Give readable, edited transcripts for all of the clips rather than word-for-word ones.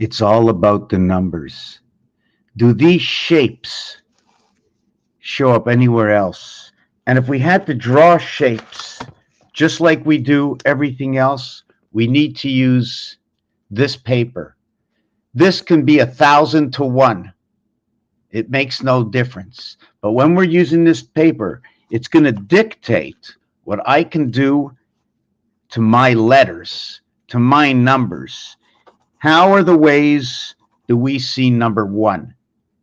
It's all about the numbers. Do these shapes show up anywhere else? And if we had to draw shapes, just like we do everything else, we need to use this paper. This can be 1,000 to 1. It makes no difference. But when we're using this paper, it's going to dictate what I can do to my letters, to my numbers. How are the ways do we see number 1?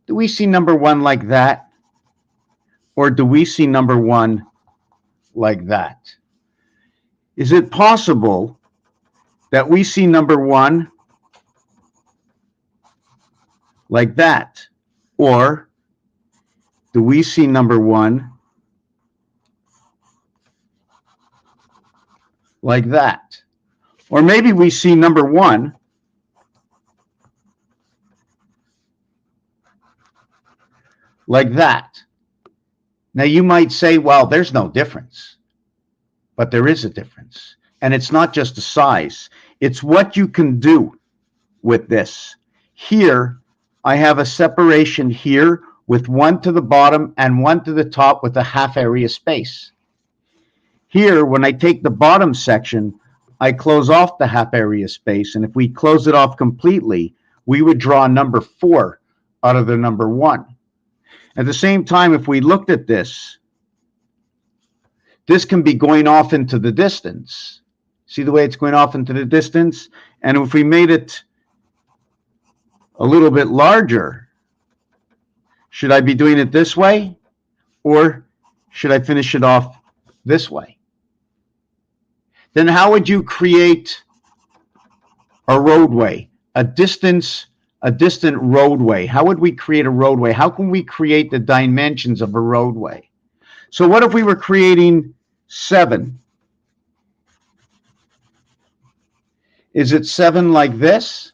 Do we see number 1 like that? Or do we see number 1 like that? Is it possible that we see number 1 like that? Or do we see number 1 like that? Or maybe we see number 1 like that. Now you might say, well, there's no difference. But there is a difference. And it's not just the size. It's what you can do with this. Here, I have a separation here with 1 to the bottom and 1 to the top with a half area space. Here, when I take the bottom section, I close off the half area space. And if we close it off completely, we would draw number 4 out of the number 1. At the same time, if we looked at this can be going off into the distance. See the way it's going off into the distance? And if we made it a little bit larger, should I be doing it this way? Or should I finish it off this way? Then how would you create a roadway, a distant roadway? How would we create a roadway? How can we create the dimensions of a roadway? So what if we were creating 7? Is it 7 like this?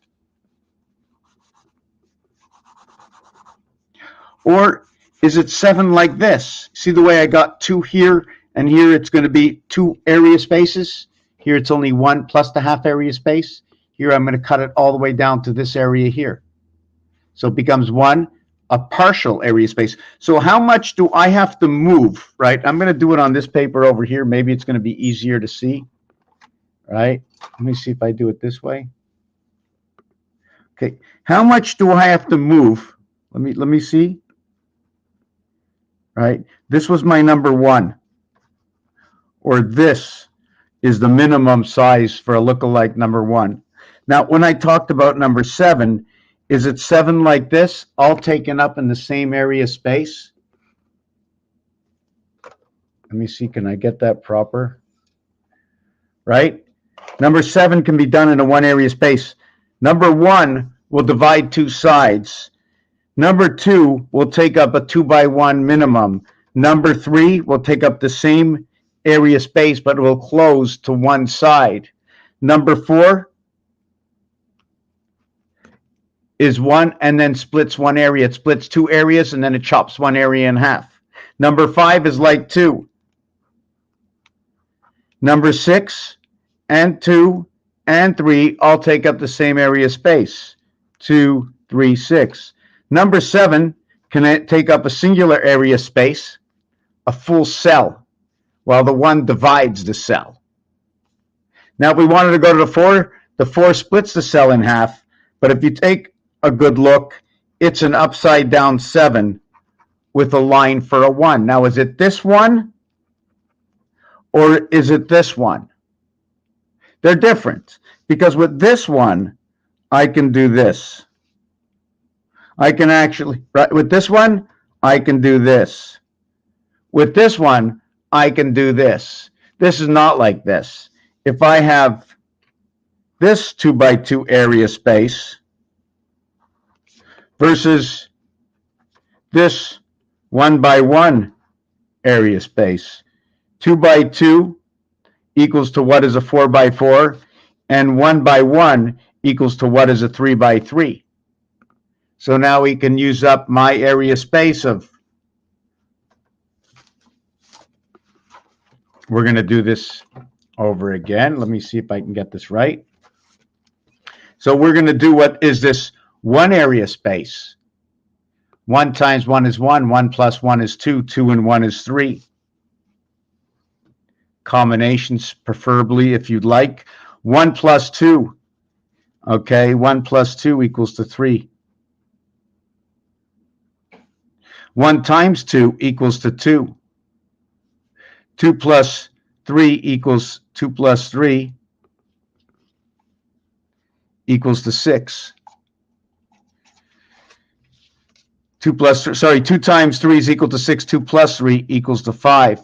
Or is it 7 like this? See the way I got 2 here, and here it's going to be 2 area spaces? Here it's only 1 plus the half area space. Here I'm going to cut it all the way down to this area here. So it becomes 1, a partial area space. So how much do I have to move, right? I'm going to do it on this paper over here. Maybe it's going to be easier to see, right? Let me see if I do it this way. Okay, how much do I have to move? Let me see. Right? This was my number 1. Or this is the minimum size for a lookalike number 1. Now, when I talked about number 7, is it 7 like this, all taken up in the same area space? Let me see, can I get that proper? Right? Number 7 can be done in a 1 area space. Number 1 will divide 2 sides. Number 2 will take up a 2 by 1 minimum. Number 3 will take up the same area space, but it will close to 1 side. Number 4 is 1 and then splits 1 area. It splits 2 areas and then it chops 1 area in half. Number 5 is like 2. Number 6 and 2 and 3 all take up the same area space. 2, 3, 6. Number 7 can take up a singular area space, a full cell, while the 1 divides the cell. Now, if we wanted to go to the 4 splits the cell in half, but if you take a good look, it's an upside down 7 with a line for a 1. Now, is it this one or is it this one? They're different because with this one, I can do this. I can actually, right, with this one, I can do this. With this one, I can do this. This is not like this. If I have this 2 by 2 area space versus this 1 by 1 area space, 2 by 2 equals to what is a 4 by 4, and 1 by 1 equals to what is a 3 by 3. So now we can use up my area space of, we're going to do this over again. Let me see if I can get this right. So we're going to do what is this one area space. 1 times 1 is 1. 1 plus 1 is 2. 2 and 1 is 3. Combinations, preferably, if you'd like. 1 plus 2. Okay, 1 plus 2 equals to 3. 1 times 2 equals to 2. 2 plus 3 equals 2 plus 3 equals to 6. 2 times 3 is equal to 6. 2 plus 3 equals to 5.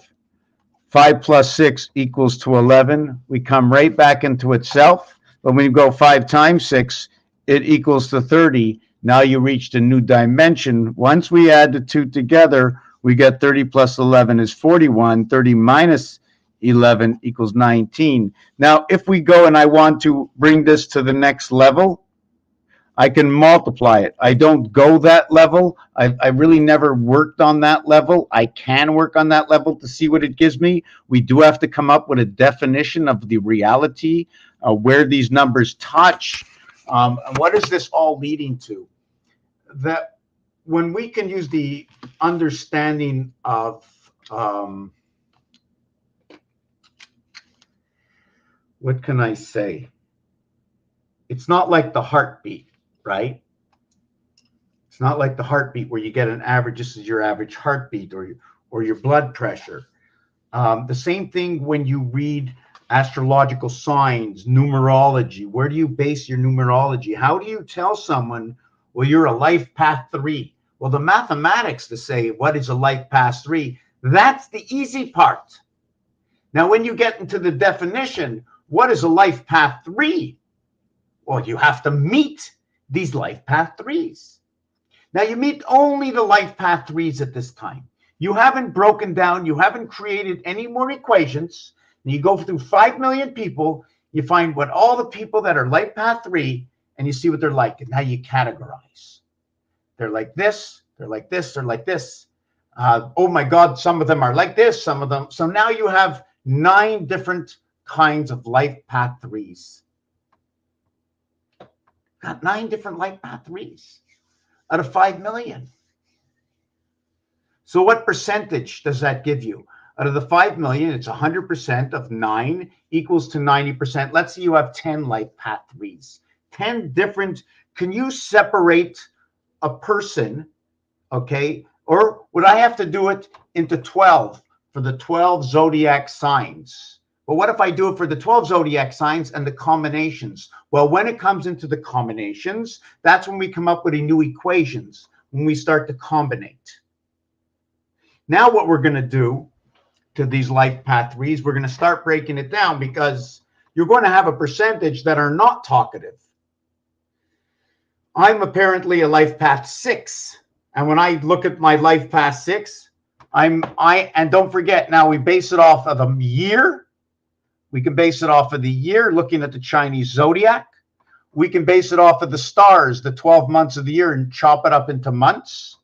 5 plus 6 equals to 11. We come right back into itself. But when you go 5 times 6, it equals to 30. Now you reached a new dimension. Once we add the two together, we get 30 plus 11 is 41. 30 minus 11 equals 19. Now, if we go and I want to bring this to the next level, I can multiply it. I don't go that level. I really never worked on that level. I can work on that level to see what it gives me. We do have to come up with a definition of the reality, where these numbers touch. And what is this all leading to? That when we can use the understanding of what can I say? It's not like the heartbeat, right? It's not like the heartbeat where you get an average, this is your average heartbeat, or your blood pressure. The same thing when you read astrological signs, numerology. Where do you base your numerology? How do you tell someone, well, you're a life path 3? Well, the mathematics to say what is a life path 3, that's the easy part. Now, when you get into the definition, what is a life path 3? Well, you have to meet these life path 3s. Now, you meet only the life path 3s at this time. You haven't broken down, you haven't created any more equations. And you go through 5 million people, you find what all the people that are life path 3, and you see what they're like. And now you categorize. They're like this, they're like this, they're like this. Oh my God, some of them are like this, some of them. So now you have 9 different kinds of life path 3s. Got 9 different life path 3s out of 5 million. So what percentage does that give you? Out of the 5 million, it's 100% of 9 equals to 90%. Let's say you have 10 life path 3s. 10 different, can you separate a person, okay? Or would I have to do it into 12 for the 12 zodiac signs? But what if I do it for the 12 zodiac signs and the combinations? Well, when it comes into the combinations, that's when we come up with new equations, when we start to combinate. Now what we're going to do to these life path 3s, we're going to start breaking it down, because you're going to have a percentage that are not talkative. I'm apparently a life path 6. And when I look at my life path 6, and don't forget, now we base it off of a year. We can base it off of the year, looking at the Chinese zodiac. We can base it off of the stars, the 12 months of the year, and chop it up into months.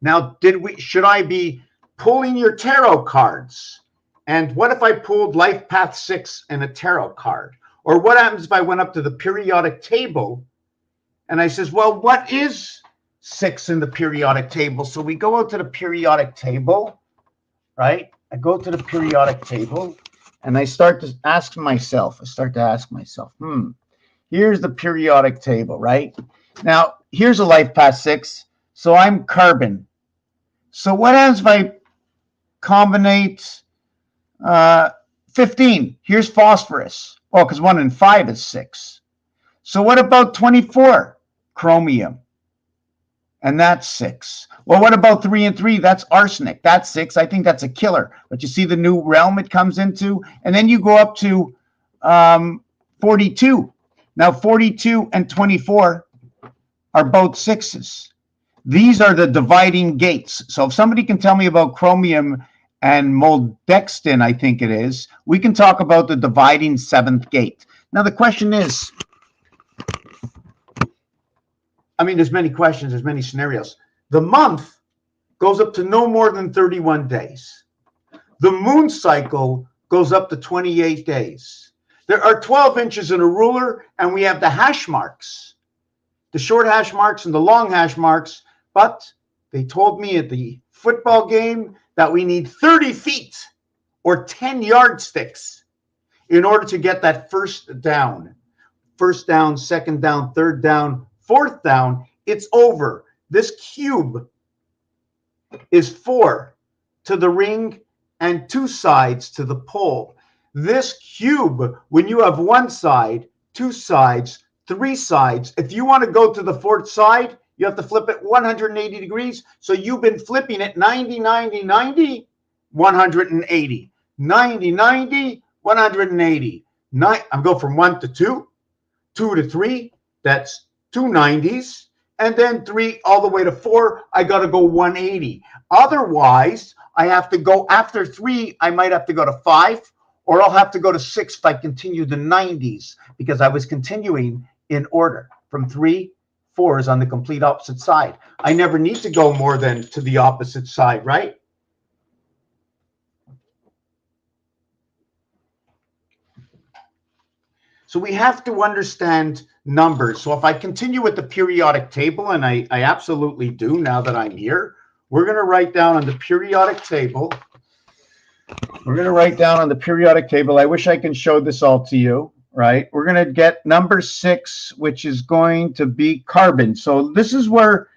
Now, should I be pulling your tarot cards? And what if I pulled life path 6 and a tarot card? Or what happens if I went up to the periodic table and I says, well, what is 6 in the periodic table? So we go out to the periodic table, right? I go to the periodic table and I start to ask myself, here's the periodic table, right? Now, here's a life path 6. So I'm carbon. So what happens if I combinate 15? Here's phosphorus. Oh, because 1 and 5 is 6. So what about 24? Chromium. And that's 6. Well, what about 3 and 3? That's arsenic. That's 6. I think that's a killer. But you see the new realm it comes into? And then you go up to 42. Now, 42 and 24 are both 6s. These are the dividing gates. So if somebody can tell me about chromium and moldextin, I think it is, we can talk about the dividing 7th gate. Now, the question is, there's many questions, there's many scenarios. The month goes up to no more than 31 days. The moon cycle goes up to 28 days. There are 12 inches in a ruler, and we have the hash marks, the short hash marks and the long hash marks. But they told me at the football game that we need 30 feet or 10 yardsticks in order to get that first down. First down, second down, third down, fourth down, it's over. This cube is 4 to the ring and 2 sides to the pole. This cube, when you have 1 side, 2 sides, 3 sides, if you want to go to the 4th side, you have to flip it 180 degrees. So you've been flipping it 90, 90, 90, 180. 90, 90, 180. I'm going from 1 to 2, 2 to 3, that's 2 90s. And then 3 all the way to 4, I got to go 180. Otherwise, I have to go after 3, I might have to go to 5, or I'll have to go to 6 if I continue the 90s, because I was continuing in order from 3, 4 is on the complete opposite side. I never need to go more than to the opposite side, right? So we have to understand numbers. So if I continue with the periodic table, and I absolutely do now that I'm here, we're going to write down on the periodic table. We're going to write down on the periodic table. I wish I can show this all to you, right? We're going to get number 6, which is going to be carbon. So this is where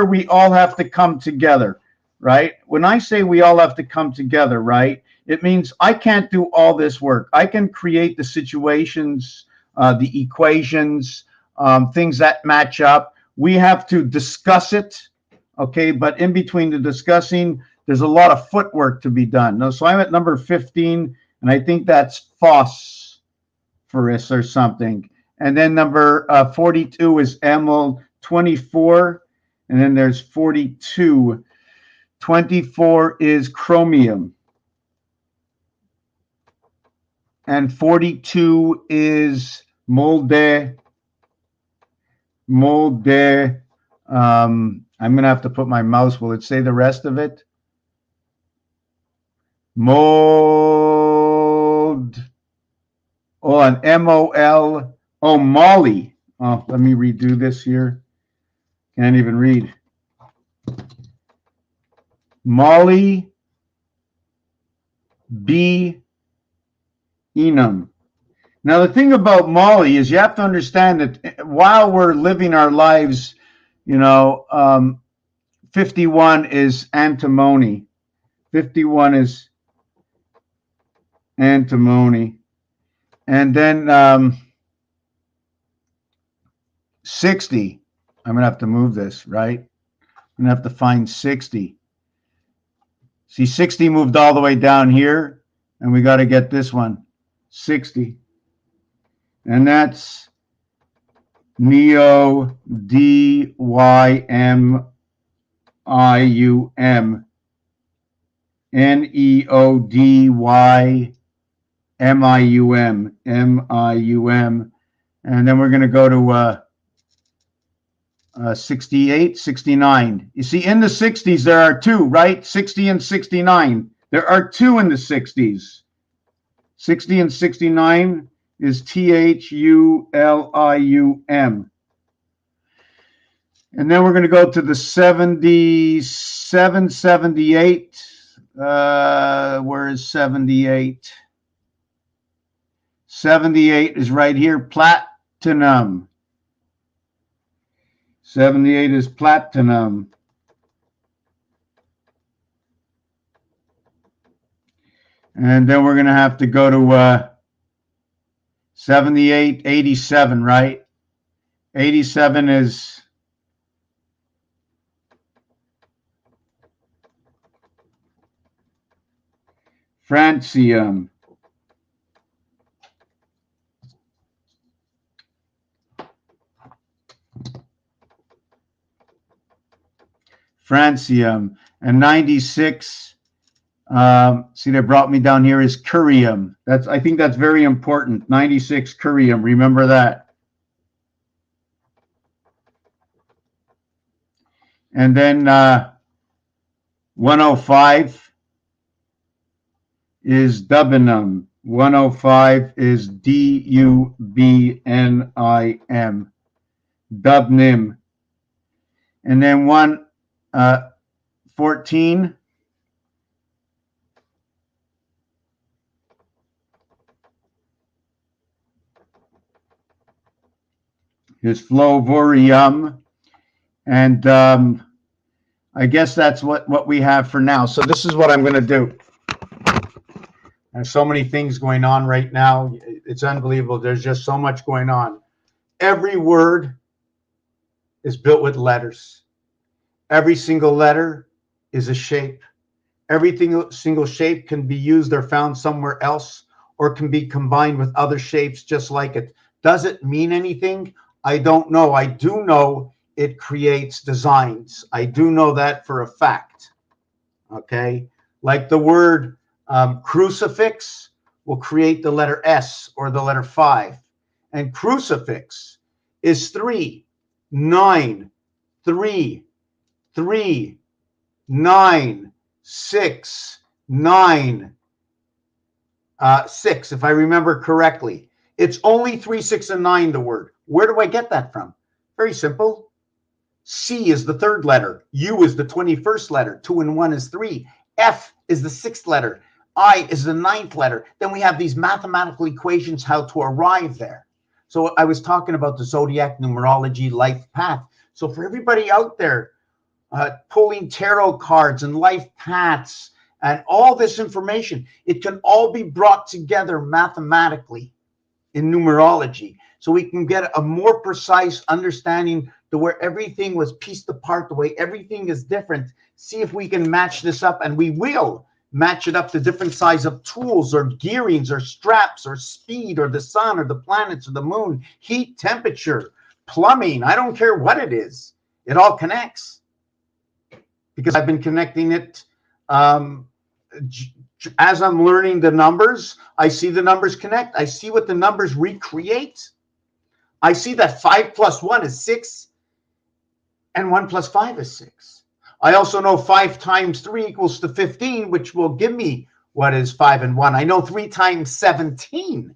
we all have to come together, right? When I say we all have to come together, right, it means I can't do all this work. I can create the situations, the equations, things that match up. We have to discuss it, okay? But in between the discussing, there's a lot of footwork to be done. Now, so I'm at number 15, and I think that's phosphorus or something. And then number 42 is emerald, 24, and then there's 42. 24 is chromium. And 42 is molybdenum. I'm going to have to put my mouse. Will it say the rest of it? Mold. Oh, an MOL. Oh, Molly. Oh, let me redo this here. Can't even read. Molly B. Enum. Now, the thing about Molly is you have to understand that while we're living our lives, 51 is antimony. 51 is antimony. And then 60, I'm going to have to move this, right? I'm going to have to find 60. See, 60 moved all the way down here, and we got to get this one, 60. And that's neodymium. neodymium. And then we're going to go to 68, 69. You see, in the 60s, there are 2, right? 60 and 69. There are 2 in the 60s. 60 and 69 is THULIUM. And then we're going to go to the 77, 78. Where is 78? 78 is right here, platinum. 78 is platinum. And then we're going to have to go to 78, 87, right? 87 is francium. Francium. And 96, see, they brought me down here, is curium. I think that's very important. 96 curium, remember that. And then 105 is dubinum. 105 is DUBNIM, Dubnim. And then 114 is Flovorium. And I guess that's what we have for now. So this is what I'm going to do. There's so many things going on right now. It's unbelievable. There's just so much going on. Every word is built with letters. Every single letter is a shape. Every single shape can be used or found somewhere else, or can be combined with other shapes just like it. Does it mean anything? I don't know. I do know it creates designs. I do know that for a fact. Okay? Like the word crucifix will create the letter S or the letter 5. And crucifix is 3, 9, 3, 3, 9, 6, 9, 6, if I remember correctly. It's only 3, 6, and 9, the word. Where do I get that from? Very simple. C is the 3rd letter. U is the 21st letter. 2 and 1 is 3. F is the 6th letter. I is the 9th letter. Then we have these mathematical equations how to arrive there. So I was talking about the zodiac, numerology, life path. So for everybody out there pulling tarot cards and life paths and all this information, it can all be brought together mathematically in numerology. So we can get a more precise understanding to where everything was pieced apart, the way everything is different. See if we can match this up, and we will match it up to different size of tools or gearings or straps or speed or the sun or the planets or the moon, heat, temperature, plumbing. I don't care what it is. It all connects because I've been connecting it. As I'm learning the numbers, I see the numbers connect. I see what the numbers recreate. I see that 5 plus 1 is 6 and 1 plus 5 is 6. I also know 5 times 3 equals to 15, which will give me what is 5 and 1. I know 3 times 17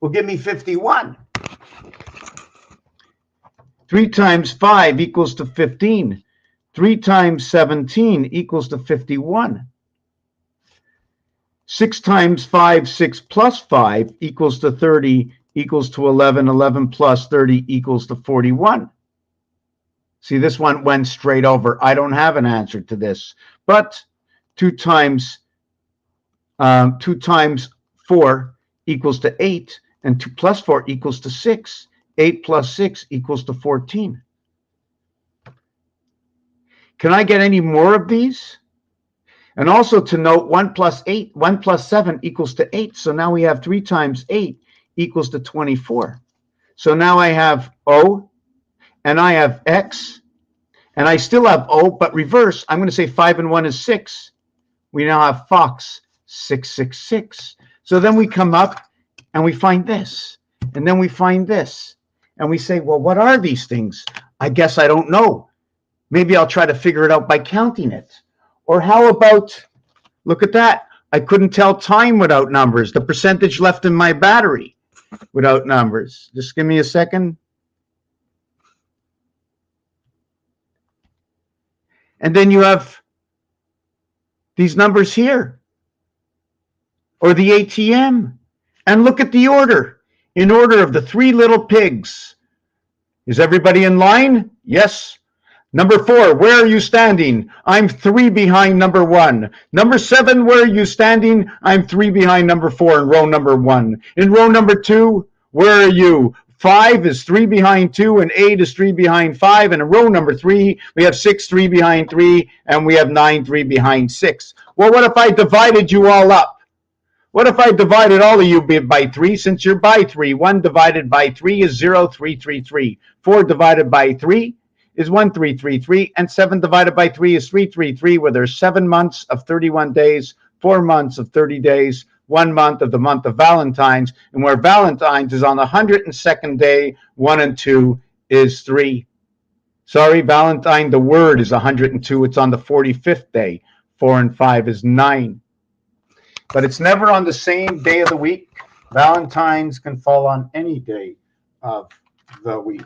will give me 51. 3 times 5 equals to 15. 3 times 17 equals to 51. 6 times 5, 6 plus 5 equals to 30 equals to 11. 11 plus 30 equals to 41. See, this one went straight over. I don't have an answer to this. But 2 times 4 equals to 8, and 2 plus 4 equals to 6. 8 plus 6 equals to 14. Can I get any more of these? And also to note 1 plus 7 equals to 8. So now we have 3 times 8 equals to 24. So now I have O, and I have X, and I still have O, but reverse. I'm going to say 5 and 1 is 6. We now have Fox, 666. So then we come up and we find this, and then we find this, and we say, well, what are these things? I guess I don't know. Maybe I'll try to figure it out by counting it. Or how about, look at that. I couldn't tell time without numbers. The percentage left in my battery without numbers. Just give me a second. And then you have these numbers here, or the ATM. And look at the order. In order of the 3 little pigs. Is everybody in line? Yes. Number 4, where are you standing? I'm 3 behind number 1. Number 7, where are you standing? I'm 3 behind number 4 in row number 1. In row number 2, where are you? 5 is 3 behind 2, and 8 is 3 behind 5. And in row number 3, we have 6, 3 behind 3, and we have 9, 3 behind 6. Well, what if I divided you all up? What if I divided all of you by 3, since you're by 3? 1 divided by 3 is 0, 3, 3, 3. 4 divided by 3 is 1, 3, 3, 3, and 7 divided by 3 is 3, 3, 3, where there's 7 months of 31 days, 4 months of 30 days, 1 month of the month of Valentine's, and where Valentine's is on the 102nd day, 1 and 2 is 3. Sorry, Valentine, the word is 102. It's on the 45th day. 4 and 5 is 9. but it's never on the same day of the week. Valentine's can fall on any day of the week.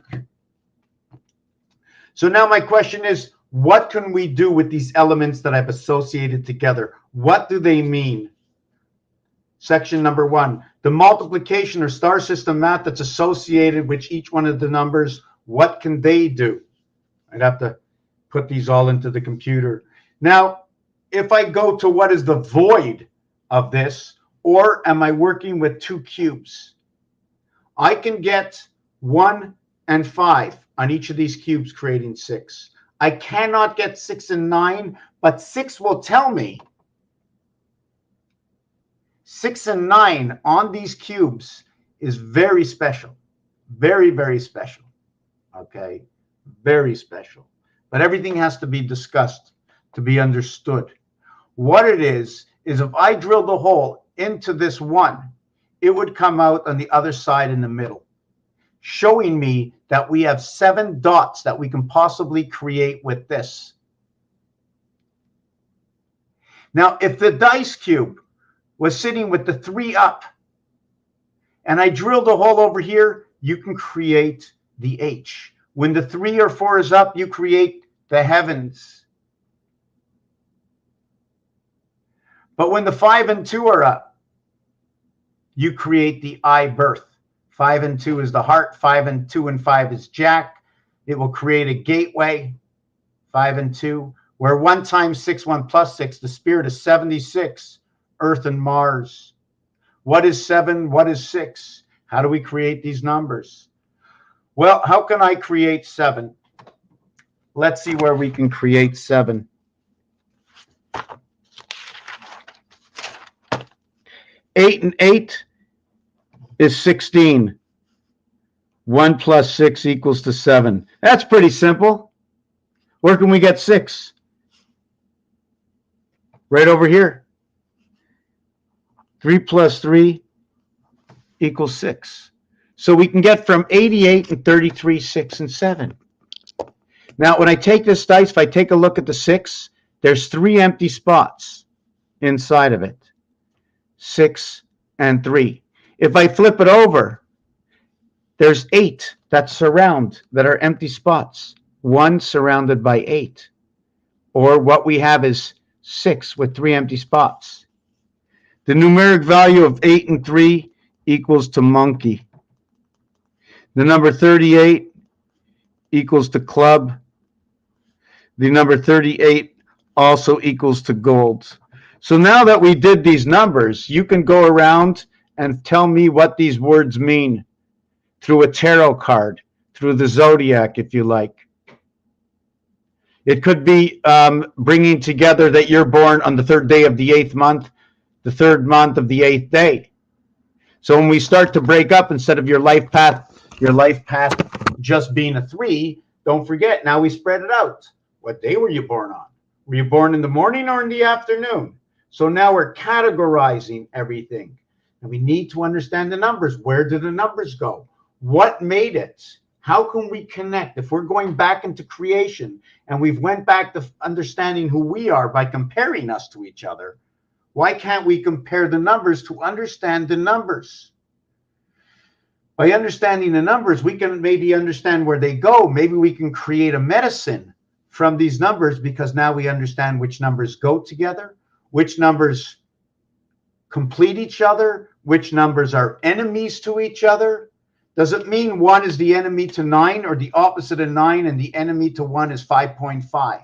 So now my question is, what can we do with these elements that I've associated together? What do they mean? Section number 1, the multiplication or star system math that's associated with each one of the numbers, what can they do? I'd have to put these all into the computer. Now, if I go to what is the void of this, or am I working with 2 cubes? I can get 1 and 5 on each of these cubes, creating 6. I cannot get 6 and 9, but 6 will tell me 6 and 9 on these cubes is very special. Very, very special. Okay? Very special. But everything has to be discussed to be understood. What it is if I drill the hole into this 1, it would come out on the other side in the middle, showing me that we have 7 dots that we can possibly create with this. Now, if the dice cube was sitting with the 3 up, and I drilled a hole over here, you can create the H. When the 3 or 4 is up, you create the heavens. But when the 5 and 2 are up, you create the I birth. 5 and 2 is the heart. 5 and 2 and 5 is Jack. It will create a gateway, 5 and 2, where 1 times 6, 1 plus 6, the spirit is 76, Earth and Mars. What is 7? What is 6? How do we create these numbers? Well, how can I create 7? Let's see where we can create 7. 8 and 8 is 16. 1 plus 6 equals to 7. That's pretty simple. Where can we get 6? Right over here. 3 plus 3 equals 6. So we can get from 88 and 33, 6 and 7. Now, when I take this dice, if I take a look at the 6, there's 3 empty spots inside of it. 6 and 3. If I flip it over, there's 8 that surround, that are empty spots. 1 surrounded by 8. Or what we have is 6 with 3 empty spots. The numeric value of 8 and 3 equals to monkey. The number 38 equals to club. The number 38 also equals to gold. So now that we did these numbers, you can go around and tell me what these words mean through a tarot card, through the zodiac, if you like. It could be bringing together that you're born on the 3rd day of the 8th month, the 3rd month of the 8th day. So when we start to break up, instead of your life path just being a 3, don't forget, now we spread it out. What day were you born on? Were you born in the morning or in the afternoon? So now we're categorizing everything. And we need to understand the numbers. Where did the numbers go? What made it? How can we connect? If we're going back into creation and we've went back to understanding who we are by comparing us to each other, why can't we compare the numbers to understand the numbers? By understanding the numbers, we can maybe understand where they go. Maybe we can create a medicine from these numbers, because now we understand which numbers go together, which numbers complete each other, which numbers are enemies to each other. Does it mean 1 is the enemy to 9, or the opposite of 9 and the enemy to 1 is 5.5?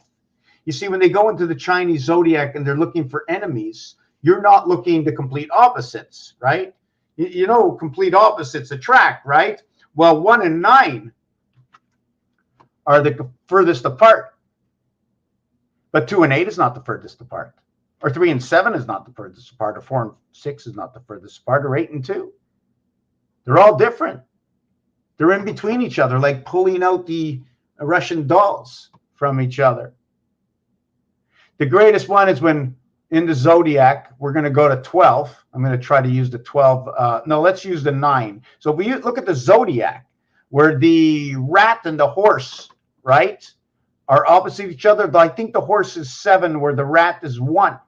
You see, when they go into the Chinese zodiac and they're looking for enemies, you're not looking to complete opposites, right? You know, complete opposites attract, right? Well, 1 and 9 are the furthest apart. But 2 and 8 is not the furthest apart. Or 3 and 7 is not the furthest apart. Or 4 and 6 is not the furthest apart. Or 8 and 2. They're all different. They're in between each other, like pulling out the Russian dolls from each other. The greatest one is when in the zodiac, we're going to go to 12. I'm going to try to use the 12. No, let's use the 9. So if we look at the zodiac, where the rat and the horse, right, are opposite each other. I think the horse is 7, where the rat is 1.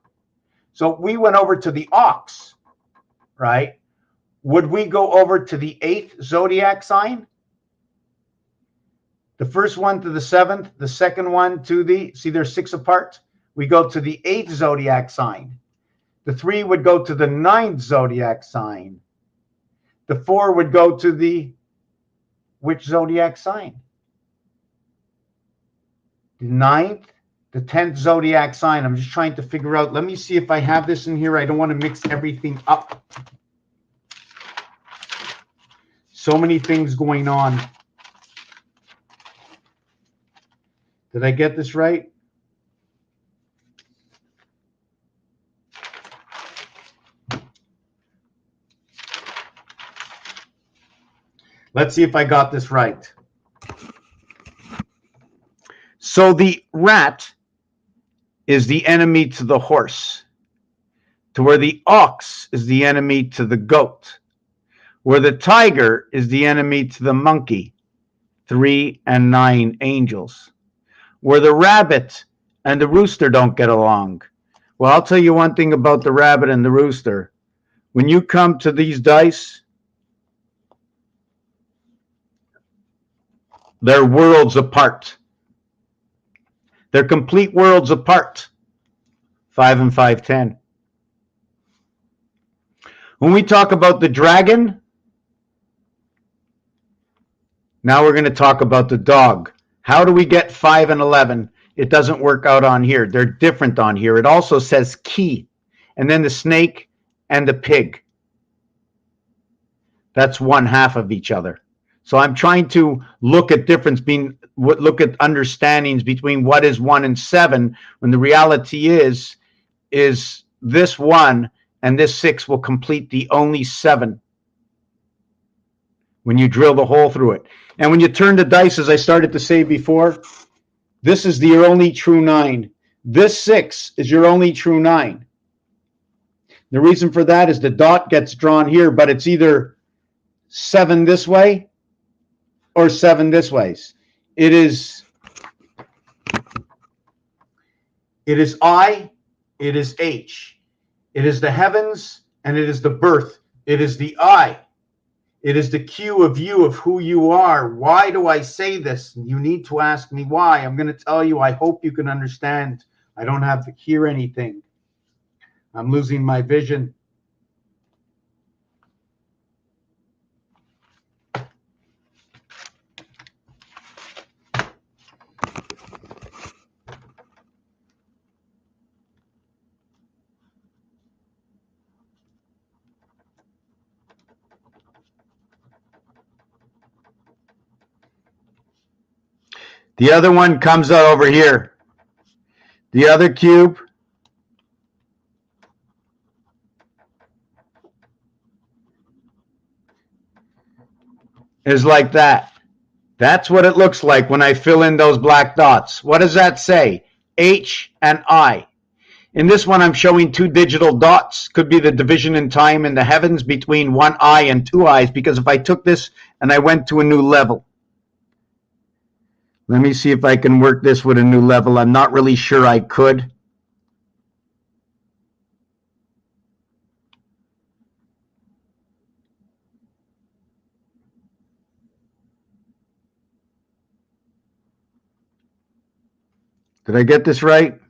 So we went over to the ox, right? Would we go over to the 8th zodiac sign? The first one to the 7th, the second one to the, see, there's 6 apart. We go to the 8th zodiac sign. The 3 would go to the 9th zodiac sign. The 4 would go to the, which zodiac sign? The 9th, the 10th zodiac sign. I'm just trying to figure out. Let me see if I have this in here. I don't want to mix everything up. So many things going on. Did I get this right? Let's see if I got this right. So the rat is the enemy to the horse, to where the ox is the enemy to the goat, where the tiger is the enemy to the monkey, 3 and 9 angels, where the rabbit and the rooster don't get along. Well, I'll tell you one thing about the rabbit and the rooster. When you come to these dice, they're worlds apart. They're complete worlds apart. 5 and 5, 10. When we talk about the dragon, now we're going to talk about the dog. How do we get 5 and 11? It doesn't work out on here. They're different on here. It also says key. And then the snake and the pig. That's one half of each other. So I'm trying to look at look at understandings between what is 1 and 7, when the reality is this 1 and this 6 will complete the only 7 when you drill the hole through it. And when you turn the dice, as I started to say before, this is your only true 9. This 6 is your only true 9. The reason for that is the dot gets drawn here, but it's either 7 this way or 7 this way. It is I, it is H. It is the heavens and it is the birth. It is the I. It is the Q of you, of who you are. Why do I say this? You need to ask me why. I'm going to tell you. I hope you can understand. I don't have to hear anything. I'm losing my vision. The other one comes out over here. The other cube is like that. That's what it looks like when I fill in those black dots. What does that say? H and I. In this one, I'm showing 2 digital dots. Could be the division in time in the heavens between 1 eye and 2 eyes, because if I took this and I went to a new level. Let me see if I can work this with a new level. I'm not really sure I could. Did I get this right?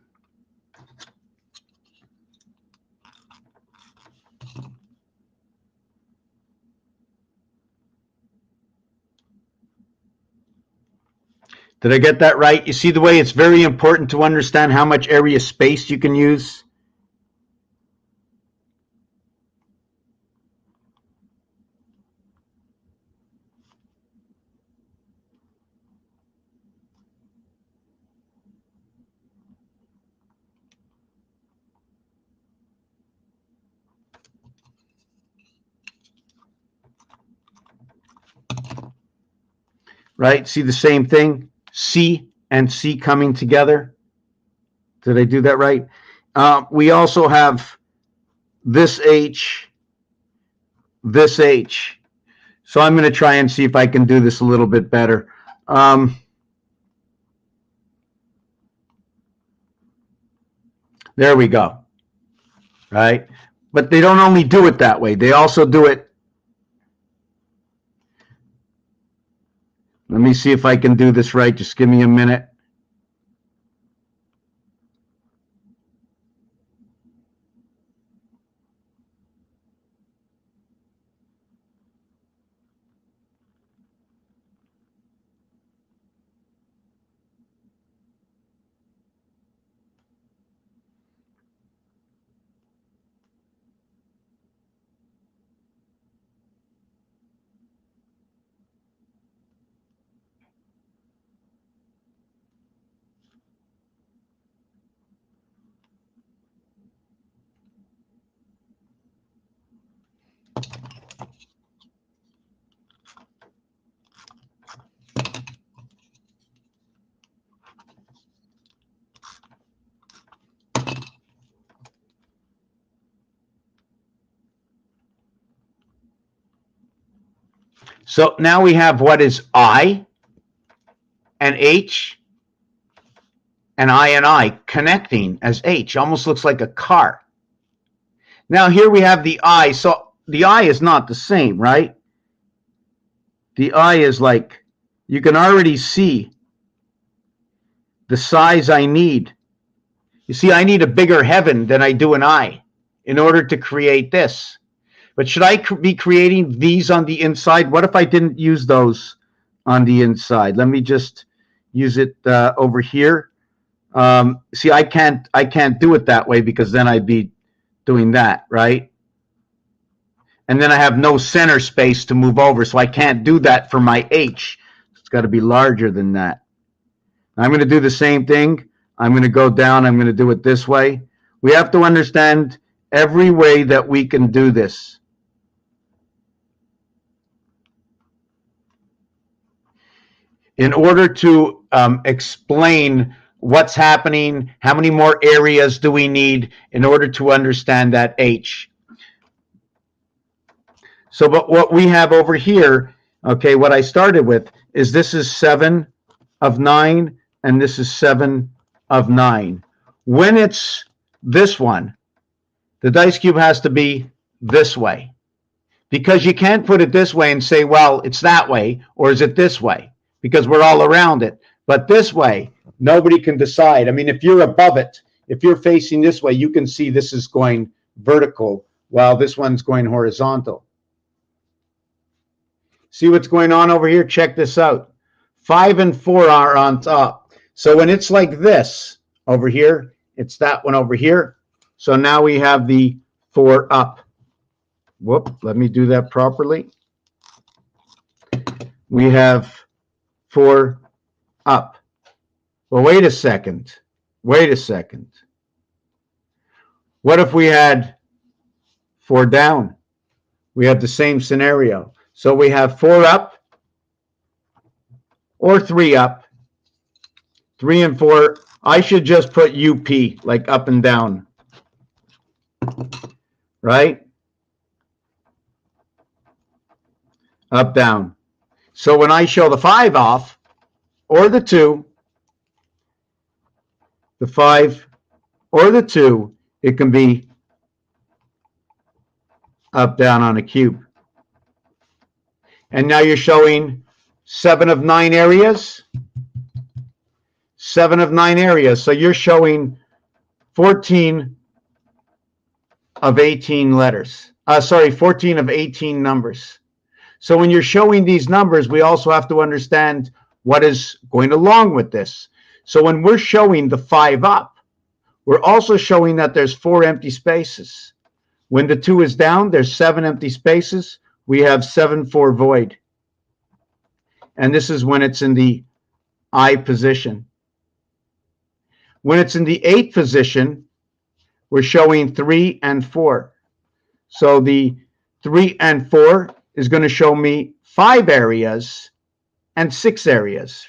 Did I get that right? You see the way it's very important to understand how much area space you can use? Right? See the same thing? C and C coming together. Did I do that right? We also have this H, this H. So I'm going to try and see if I can do this a little bit better. There we go. right? But they don't only do it that way. They also do it. Let me see if I can do this right. Just give me a minute. So now we have what is I and H and I connecting as H. Almost looks like a car. Now here we have the I. So the I is not the same, right? The I is like, you can already see the size I need. You see, I need a bigger heaven than I do an I in order to create this. But should I be creating these on the inside? What if I didn't use those on the inside? Let me just use it over here. See, I can't do it that way because then I'd be doing that, right? And then I have no center space to move over, so I can't do that for my H. It's got to be larger than that. I'm going to do the same thing. I'm going to go down. I'm going to do it this way. We have to understand every way that we can do this. In order to explain what's happening, how many more areas do we need in order to understand that H. So, but what we have over here, okay, what I started with is this is 7 of 9, and this is 7 of 9. When it's this one, the dice cube has to be this way. Because you can't put it this way and say, well, it's that way, or is it this way? Because we're all around it. But this way, nobody can decide. I mean, if you're above it, if you're facing this way, you can see this is going vertical while this one's going horizontal. See what's going on over here? Check this out. 5 and 4 are on top. So when it's like this over here, it's that one over here. So now we have the 4 up. Whoop, let me do that properly. We have 4 up. Well, wait a second. Wait a second. What if we had 4 down? We have the same scenario. So we have 4 up or 3 up. 3 and 4. I should just put UP, like up and down. Right? Up, down. So when I show the 5 off, or the 2, the 5 or the 2, it can be up, down on a cube. And now you're showing 7 of 9 areas. 7 of 9 areas. So you're showing 14 of 18 letters. 14 of 18 numbers. So when you're showing these numbers, we also have to understand what is going along with this. So when we're showing the 5 up, we're also showing that there's 4 empty spaces. When the 2 is down, there's 7 empty spaces. We have 7, 4 void. And this is when it's in the I position. When it's in the 8 position, we're showing 3 and 4. So the 3 and 4 is going to show me 5 areas and 6 areas.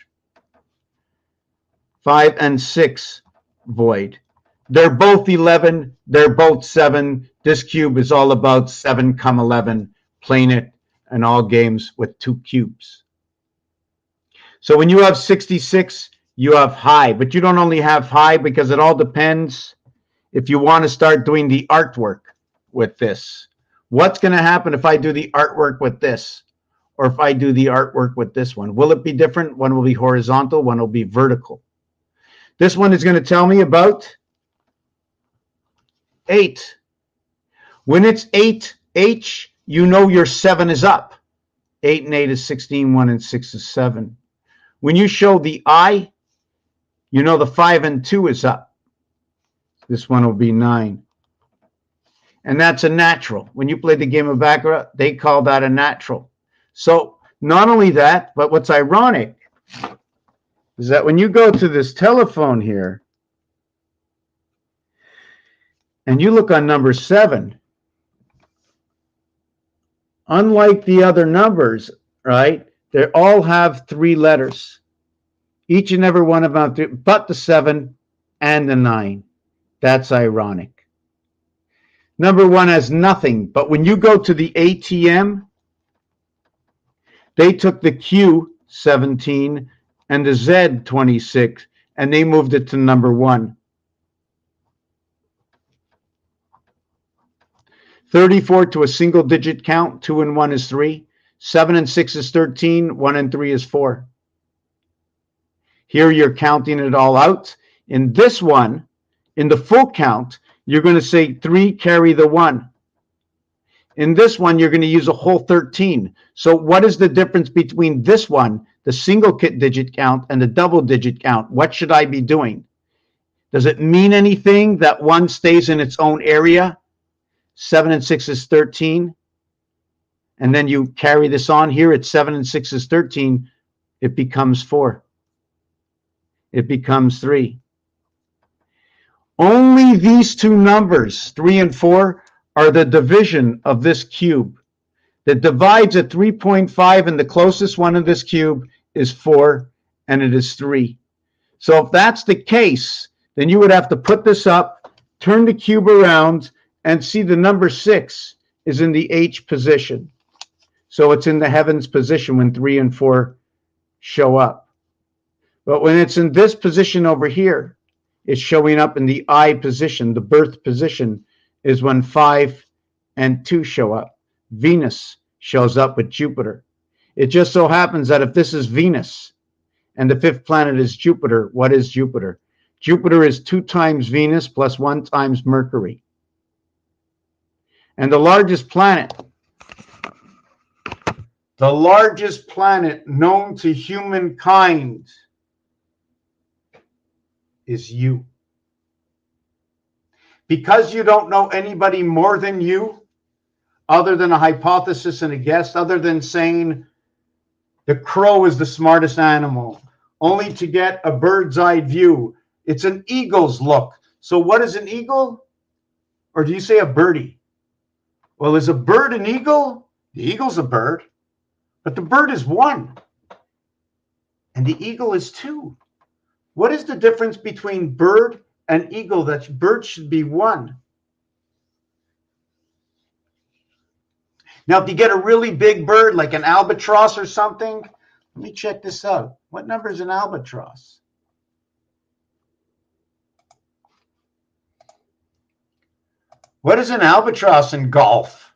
5 and 6 void. They're both 11. They're both 7. This cube is all about 7 come 11, playing it in all games with 2 cubes. So when you have 66, you have high, but you don't only have high because it all depends if you want to start doing the artwork with this. What's going to happen if I do the artwork with this? Or if I do the artwork with this one? Will it be different? One will be horizontal, one will be vertical. This one is going to tell me about 8. When it's 8H, you know your 7 is up. 8 and 8 is 16, 1 and 6 is 7. When you show the I, you know the 5 and 2 is up. This one will be 9. And that's a natural. When you play the game of Baccarat, they call that a natural. So not only that, but what's ironic is that when you go to this telephone here and you look on number 7, unlike the other numbers, right, they all have 3 letters. Each and every one of them have 3, but the 7 and the 9. That's ironic. Number 1 has nothing, but when you go to the ATM, they took the Q, 17, and the Z, 26, and they moved it to number 1. 34 to a single digit count, 2 and 1 is 3. 7 and 6 is 13, 1 and 3 is 4. Here you're counting it all out. In this one, in the full count, you're going to say 3 carry the 1. In this one, you're going to use a whole 13. So what is the difference between this one, the single digit count, and the double digit count? What should I be doing? Does it mean anything that one stays in its own area? 7 and 6 is 13. And then you carry this on here. It's 7 and 6 is 13. It becomes 4. It becomes 3. Only these two numbers, 3 and 4, are the division of this cube. That divides at 3.5, and the closest one in this cube is 4, and it is 3. So if that's the case, then you would have to put this up, turn the cube around, and see the number 6 is in the H position. So it's in the heavens position when 3 and 4 show up. But when it's in this position over here, it's showing up in the I position. The birth position is when 5 and 2 show up. Venus shows up with Jupiter. It just so happens that if this is Venus and the 5th planet is Jupiter, what is Jupiter? Jupiter is 2 times Venus plus 1 times Mercury. And the largest planet known to humankind is you. Because you don't know anybody more than you, other than a hypothesis and a guess, other than saying the crow is the smartest animal, only to get a bird's eye view. It's an eagle's look. So what is an eagle? Or do you say a birdie? Well, is a bird an eagle? The eagle's a bird, but the bird is 1, and the eagle is 2. What is the difference between bird and eagle? That bird should be 1. Now, if you get a really big bird, like an albatross or something, let me check this out. What number is an albatross? What is an albatross in golf?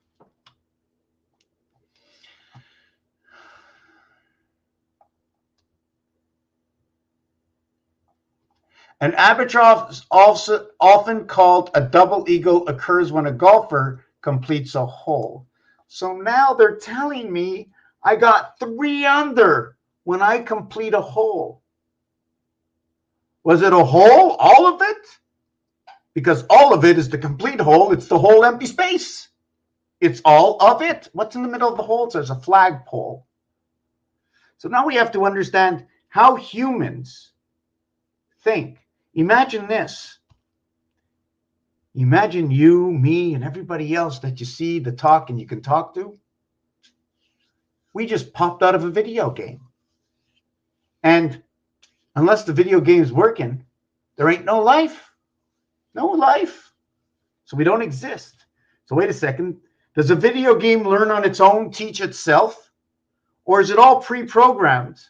An albatross, also often called a double eagle, occurs when a golfer completes a hole. So now they're telling me I got 3 under when I complete a hole. Was it a hole, all of it? Because all of it is the complete hole. It's the whole empty space. It's all of it. What's in the middle of the hole? It says a flagpole. So now we have to understand how humans think. Imagine this. Imagine you, me, and everybody else that you see, the talk, and you can talk to. We just popped out of a video game. And unless the video game's working, there ain't no life. No life. So we don't exist. So wait a second. Does a video game learn on its own, teach itself? Or is it all pre-programmed?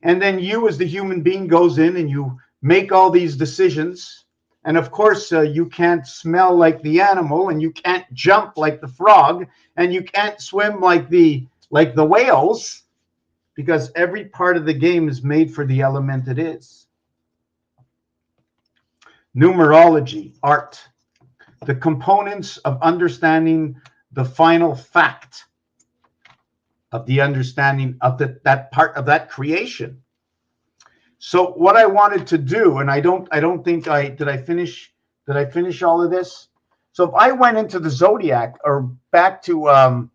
And then you as the human being goes in and you make all these decisions And of course, you can't smell like the animal, and you can't jump like the frog, and you can't swim like the whales, because every part of the game is made for the element it is. Numerology, art, the components of understanding the final fact of the understanding of that part of that creation. So what I wanted to do, and I don't think did I finish all of this? So if I went into the zodiac, or back to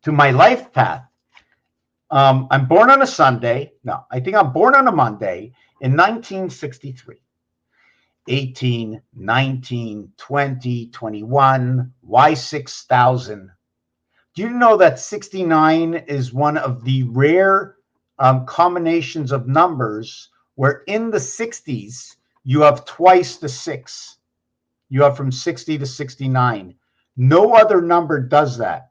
my life path, I'm born on a Sunday. No, I think I'm born on a Monday in 1963. 18, 19, 20, 21, why 6,000? Do you know that 69 is one of the rare combinations of numbers where in the 60s you have twice the 6? You have from 60 to 69. No other number does that.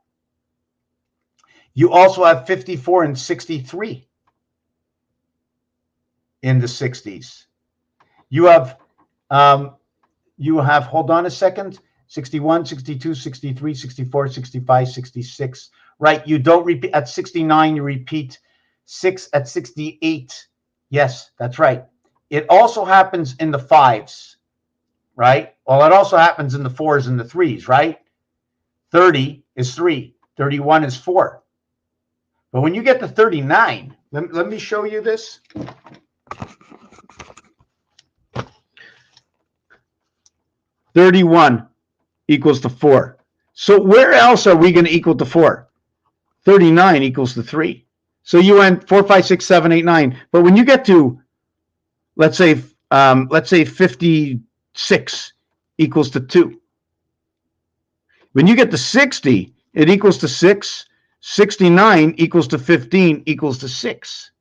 You also have 54 and 63 in the 60s. You have, hold on a second, 61, 62, 63, 64, 65, 66. Right, you don't repeat at 69, you repeat 6 at 68. Yes, that's right. It also happens in the 5s, right? Well, it also happens in the 4s and the 3s, right? 30 is 3, 31 is 4. But when you get to 39, let me show you this. 31 equals to 4. So where else are we going to equal to 4? 39 equals to 3. So you went 4, 5, 6, 7, 8, 9. But when you get to, let's say 56 equals to 2. When you get to 60, it equals to 6. 69 equals to 15 equals to 6.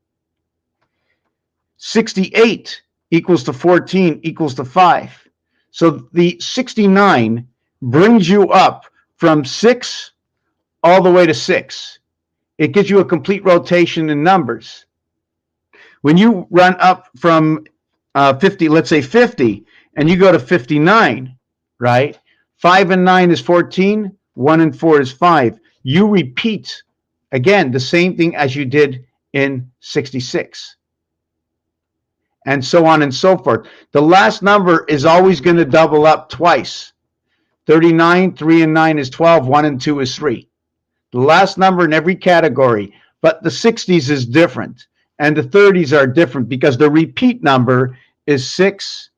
68 equals to 14 equals to 5. So the 69 brings you up from 6 all the way to 6. It gives you a complete rotation in numbers. When you run up from 50, let's say 50, and you go to 59, right? 5 and 9 is 14, 1 and 4 is 5. You repeat, again, the same thing as you did in 66. And so on and so forth. The last number is always going to double up twice. 39, 3 and 9 is 12, 1 and 2 is 3. The last number in every category, but the 60s is different, and the 30s are different because the repeat number is 6,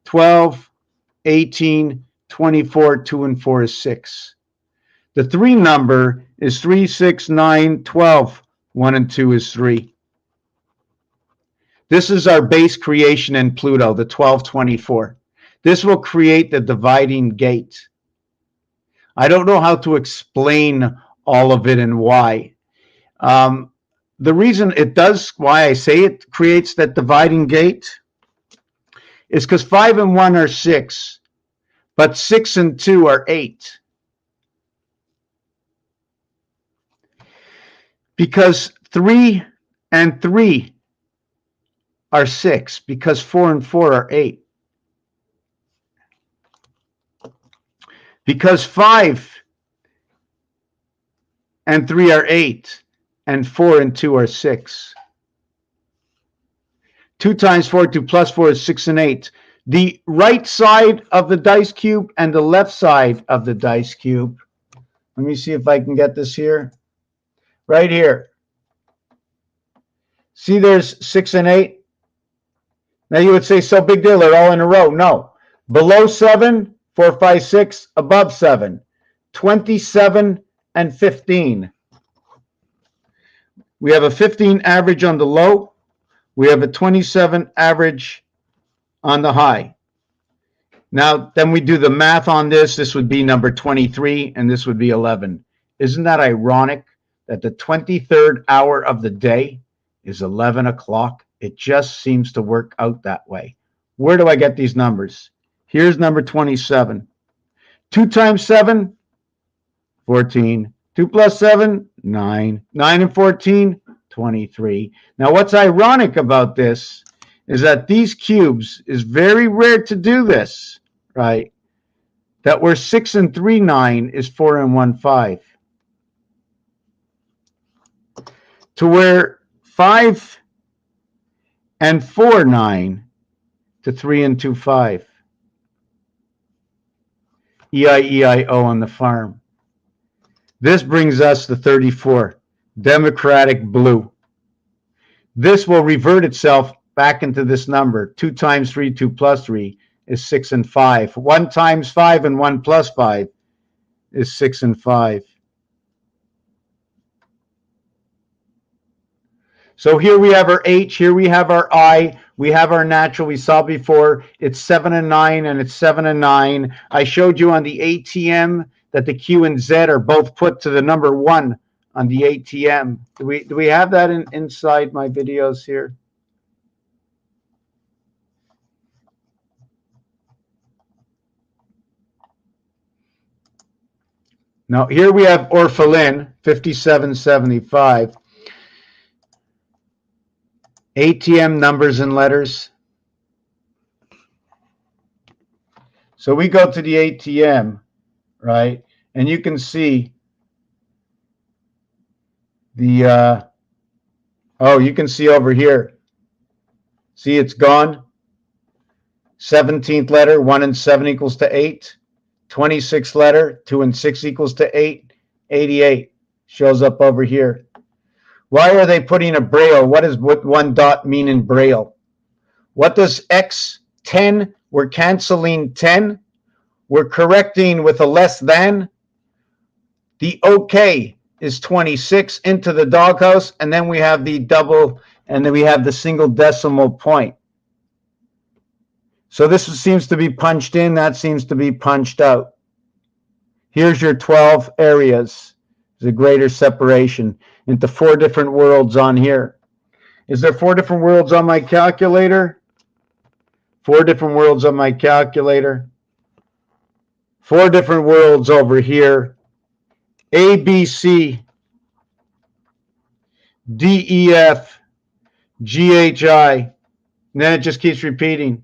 12, 18, 24, 2 and 4 is 6. The 3 number is 3, 6, 9, 12, 1 and 2 is 3. This is our base creation in Pluto, the 1224. This will create the dividing gate. I don't know how to explain all of it and why. The reason it does, why I say it creates that dividing gate, is because 5 and 1 are 6, but 6 and 2 are 8. Because 3 and 3 are 6, because 4 and 4 are 8. Because 5 and 3 are 8, and 4 and 2 are 6. 2 times 4, 2 plus 4 is 6 and 8. The right side of the dice cube and the left side of the dice cube. Let me see if I can get this here. Right here. See, there's 6 and 8. Now you would say, so big deal, they're all in a row. No. Below 7, 4, 5, 6. Above 7, 27 and 15. We have a 15 average on the low. We have a 27 average on the high. Now, then we do the math on this. This would be number 23, and this would be 11. Isn't that ironic that the 23rd hour of the day is 11 o'clock? It just seems to work out that way. Where do I get these numbers? Here's number 27. 2 times 7, 14. 2 plus 7, 9. 9 and 14, 23. Now, what's ironic about this is that these cubes is very rare to do this, right? That where 6 and 3 9 is 4 and 1 5. To where 5 and 4 9 to 3 and 2 5. E-I-E-I-O on the farm. This brings us to 34, Democratic blue. This will revert itself back into this number. 2 times 3, 2 plus 3 is 6 and 5. 1 times 5 and 1 plus 5 is 6 and 5. So here we have our H, here we have our I, we have our natural, we saw before, it's 7 and 9, and it's 7 and 9. I showed you on the ATM that the Q and Z are both put to the number 1 on the ATM. Do we have that inside my videos here? Now, here we have orphalin, 5775. ATM numbers and letters. So we go to the ATM, right? And you can see the, you can see over here. See, it's gone. 17th letter, 1 and 7 equals to 8. 26th letter, 2 and 6 equals to 8. 88 shows up over here. Why are they putting a braille? What does one dot mean in braille? What does X 10? We're canceling 10. We're correcting with a less than. The OK is 26 into the doghouse, and then we have the double, and then we have the single decimal point. So this seems to be punched in, that seems to be punched out. Here's your 12 areas. There's a greater separation into 4 different worlds on here. Is there 4 different worlds on my calculator? 4 different worlds on my calculator. 4 different worlds over here. A, B, C, D, E, F, G, H, I. And then it just keeps repeating.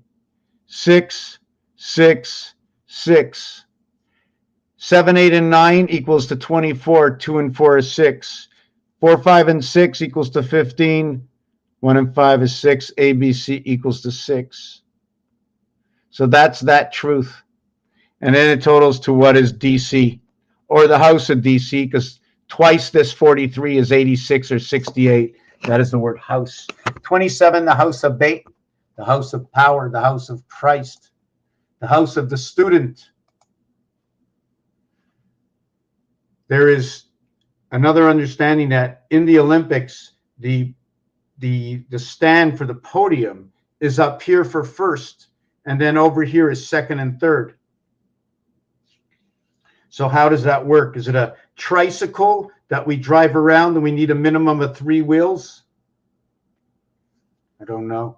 6, 6, 6. 7, 8, and 9 equals to 24. 2 and 4 is 6. 4, 5, and 6 equals to 15. 1 and 5 is 6. A, B, C equals to 6. So that's that truth. And then it totals to what is DC, or the house of DC, because twice this 43 is 86 or 68. That is the word house. 27, the house of bait, the house of power, the house of Christ, the house of the student. There is another understanding that in the Olympics, the stand for the podium is up here for first, and then over here is second and third. So how does that work? Is it a tricycle that we drive around and we need a minimum of 3 wheels? I don't know.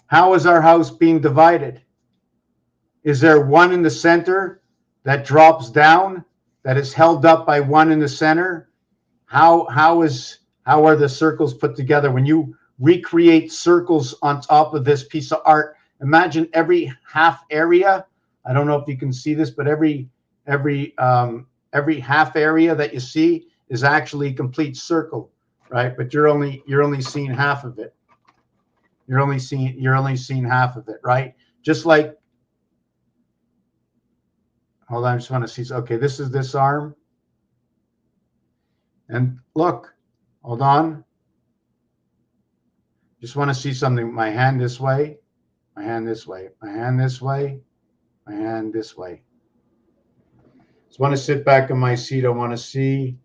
How is our house being divided? Is there 1 in the center that drops down, that is held up by 1 in the center? How are the circles put together? When you recreate circles on top of this piece of art, imagine every half area. I don't know if you can see this, but every half area that you see is actually a complete circle, right? But you're only seeing half of it. You're only seeing half of it, right? Just like, hold on, I just want to see. Okay, this is this arm, and look, hold on. Just want to see something. My hand this way, my hand this way, my hand this way, my hand this way. Just want to sit back in my seat. I want to see.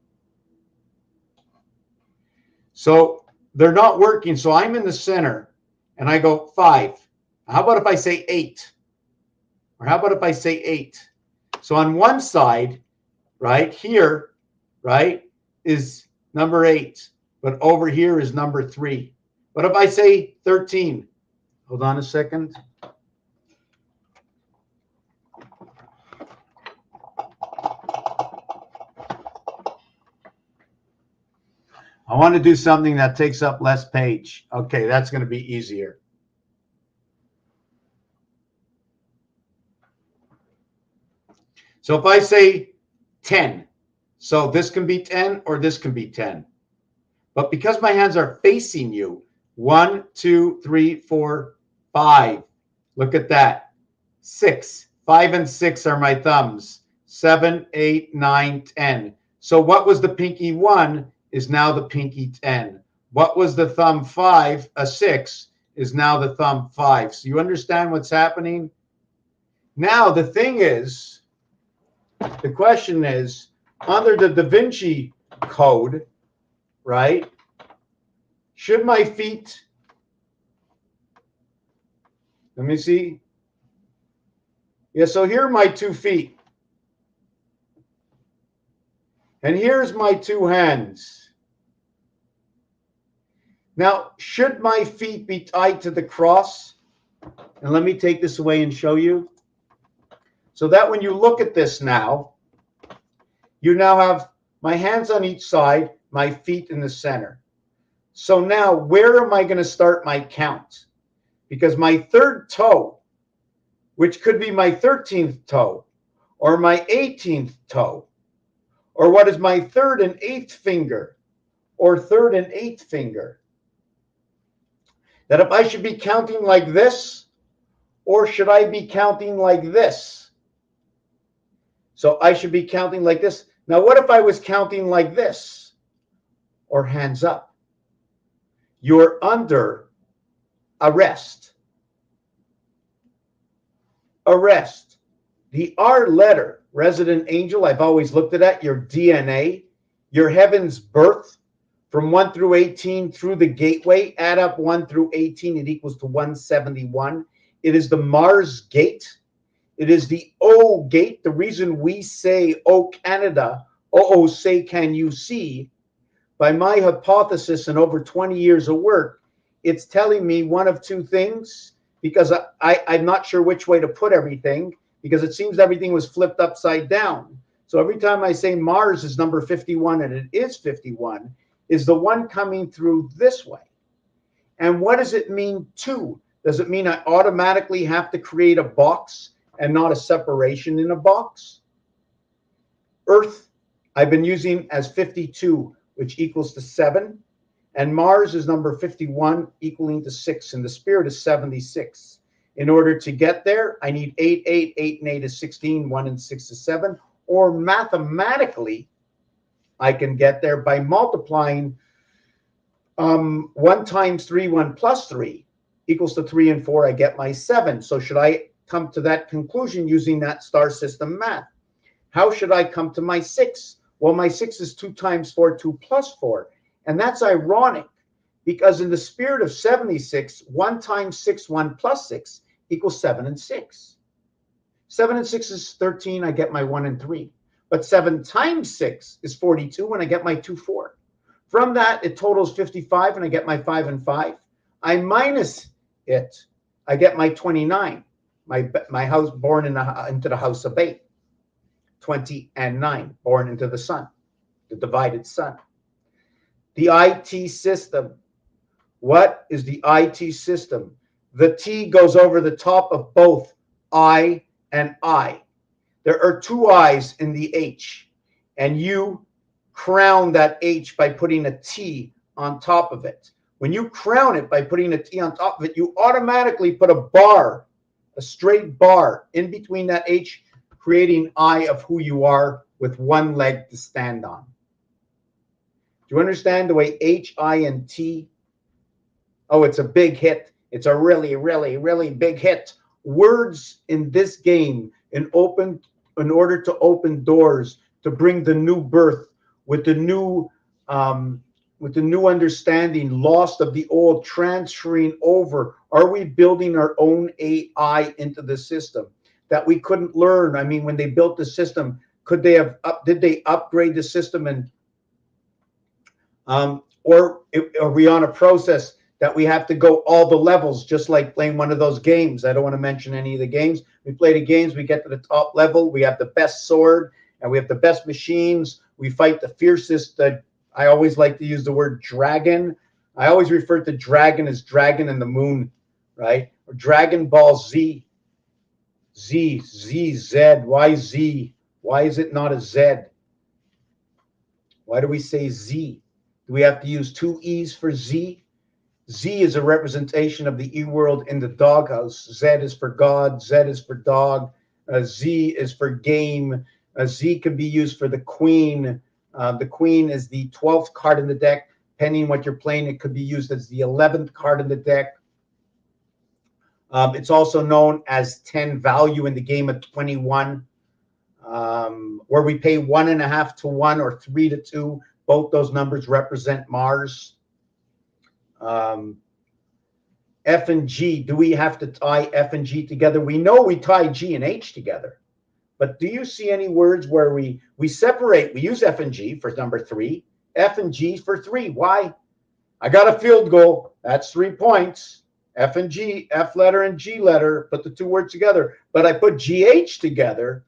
So they're not working. So I'm in the center and I go 5. How about if I say 8? Or how about if I say 8? So on one side, right here, right, is number 8. But over here is number 3. What if I say 13? Hold on a second. I want to do something that takes up less page. Okay, that's going to be easier. So if I say 10, so this can be 10 or this can be 10. But because my hands are facing you, 1, 2, 3, 4, 5. Look at that. 6. 5 and 6 are my thumbs. 7, 8, 9, 10. So what was the pinky 1 is now the pinky 10. What was the thumb 5, a 6, is now the thumb 5. So you understand what's happening? Now the thing is, the question is, under the Da Vinci Code, right? Should my feet, let me see. Yeah, so here are my 2 feet. And here's my 2 hands. Now, should my feet be tied to the cross? And let me take this away and show you. So that when you look at this now, you now have my hands on each side, my feet in the center. So now, where am I going to start my count? Because my 3rd toe, which could be my 13th toe, or my 18th toe, or what is my 3rd and 8th finger, or 3rd and 8th finger, that if I should be counting like this, or should I be counting like this? So I should be counting like this. Now, what if I was counting like this, or hands up? You're under arrest. Arrest. The R letter, resident angel, I've always looked at that, your DNA, your heaven's birth from 1 through 18 through the gateway, add up 1 through 18, it equals to 171. It is the Mars gate. It is the O gate. The reason we say, oh, Canada, oh, say, can you see? By my hypothesis and over 20 years of work, it's telling me one of 2 things, because I'm not sure which way to put everything, because it seems everything was flipped upside down. So every time I say Mars is number 51, and it is 51, is the one coming through this way. And what does it mean 2? Does it mean I automatically have to create a box and not a separation in a box? Earth, I've been using as 52, which equals to 7. And Mars is number 51, equaling to 6. And the spirit is 76. In order to get there, I need 8, 8, 8, and 8 is 16, 1 and 6 is 7. Or mathematically, I can get there by multiplying 1 times 3, 1 plus 3 equals to 3 and 4. I get my 7. So should I come to that conclusion using that star system math? How should I come to my 6? Well, my 6 is 2 times 4, 2 plus 4. And that's ironic, because in the spirit of 76, 1 times 6, 1 plus 6 equals 7 and 6. 7 and 6 is 13. I get my 1 and 3. But 7 times 6 is 42, and I get my 2, 4. From that, it totals 55, and I get my 5 and 5. I minus it. I get my 29. My house born into the house of 8. 20 and 9, born into the sun, the divided sun. The IT system. What is the IT system? The T goes over the top of both I and I. There are 2 I's in the H, and you crown that H by putting a T on top of it. When you crown it by putting a T on top of it, you automatically put a bar, a straight bar in between that H, creating I of who you are with 1 leg to stand on. Do you understand the way H, I, and T? Oh, it's a big hit. It's a really, really, really big hit. Words in this game in order to open doors, to bring the new birth with the new understanding, lost of the old, transferring over. Are we building our own AI into the system that we couldn't learn? I mean, when they built the system, did they upgrade the system, and or are we on a process that we have to go all the levels, just like playing one of those games? I don't want to mention any of the games. We play the games, we get to the top level, we have the best sword, and we have the best machines. We fight the fiercest I always like to use the word dragon. I always refer to dragon as dragon and the moon, right? Or Dragon Ball Z. Z, Z, Z. Why Z? Why is it not a Z? Why do we say Z? Do we have to use two E's for Z? Z is a representation of the E world in the doghouse. Z is for God. Z is for dog. Z is for game. Z can be used for the queen. The queen is the 12th card in the deck. Depending on what you're playing, it could be used as the 11th card in the deck. It's also known as 10 value in the game of 21, where we pay 1.5 to 1 or 3 to 2. Both those numbers represent Mars. F and G, do we have to tie F and G together? We know we tie G and H together, but do you see any words where we separate? We use F and G for number 3, F and G for 3. Why? I got a field goal. That's 3 points. F and G, F letter and G letter, put the two words together. But I put GH together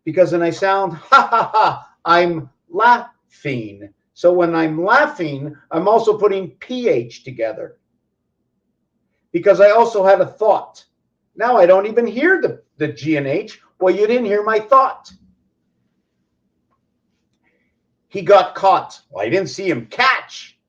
because then I sound, ha, ha, ha, I'm laughing. So when I'm laughing, I'm also putting PH together because I also had a thought. Now I don't even hear the G and H. Well, you didn't hear my thought. He got caught. Well, I didn't see him catch,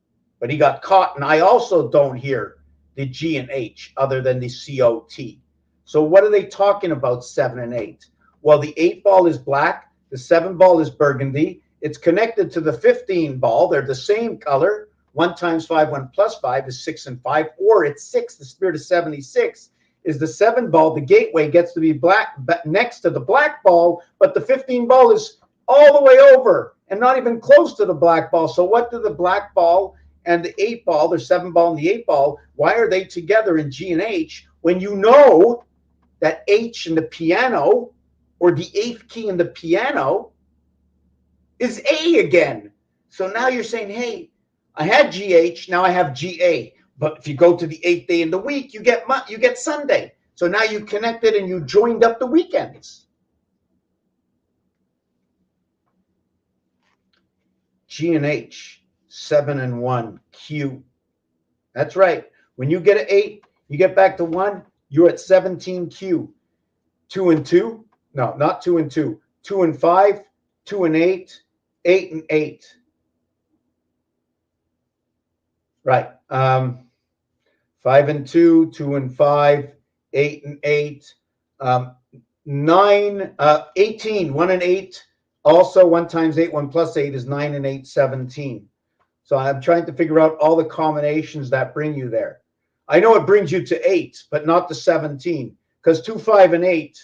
but he got caught. And I also don't hear the G and H other than the COT. So what are they talking about, 7 and 8? Well, the 8 ball is black. The 7 ball is burgundy. It's connected to the 15 ball. They're the same color. 1 times 5, 1 plus 5 is 6 and 5, or it's 6. The spirit of 76 is the 7 ball. The gateway gets to be black next to the black ball, but the 15 ball is all the way over and not even close to the black ball. So what do the black ball and the 8 ball, the 7 ball and the 8 ball, why are they together in G and H when you know that H in the piano, or the 8th key in the piano, is A again? So now you're saying, hey, I had GH, now I have GA. But if you go to the 8th day in the week, you get Sunday. So now you connected and you joined up the weekends. G and H, 7 and 1, Q. That's right. When you get an 8, you get back to 1, you're at 17 Q. 2 and 2, no, not 2 and 2. 2 and 5, 2 and 8, 8 and 8. Right. 5 and 2, 2 and 5, 8 and 8, 9, 18, 1 and 8. Also, 1 times 8, 1 plus 8 is 9 and 8, 17. So I'm trying to figure out all the combinations that bring you there. I know it brings you to 8, but not to 17, because 2, 5, and 8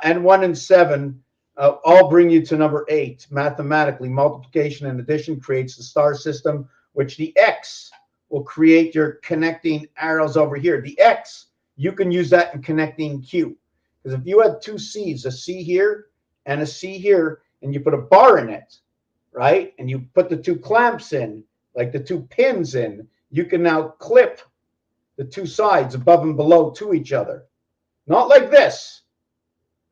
and 1 and 7 all bring you to number 8. Mathematically, multiplication and addition creates the star system, which the X will create your connecting arrows over here. The X, you can use that in connecting Q. Because if you had 2 C's, a C here and a C here, and you put a bar in it, right? And you put the 2 clamps in, like the 2 pins in, you can now clip the 2 sides above and below to each other. Not like this,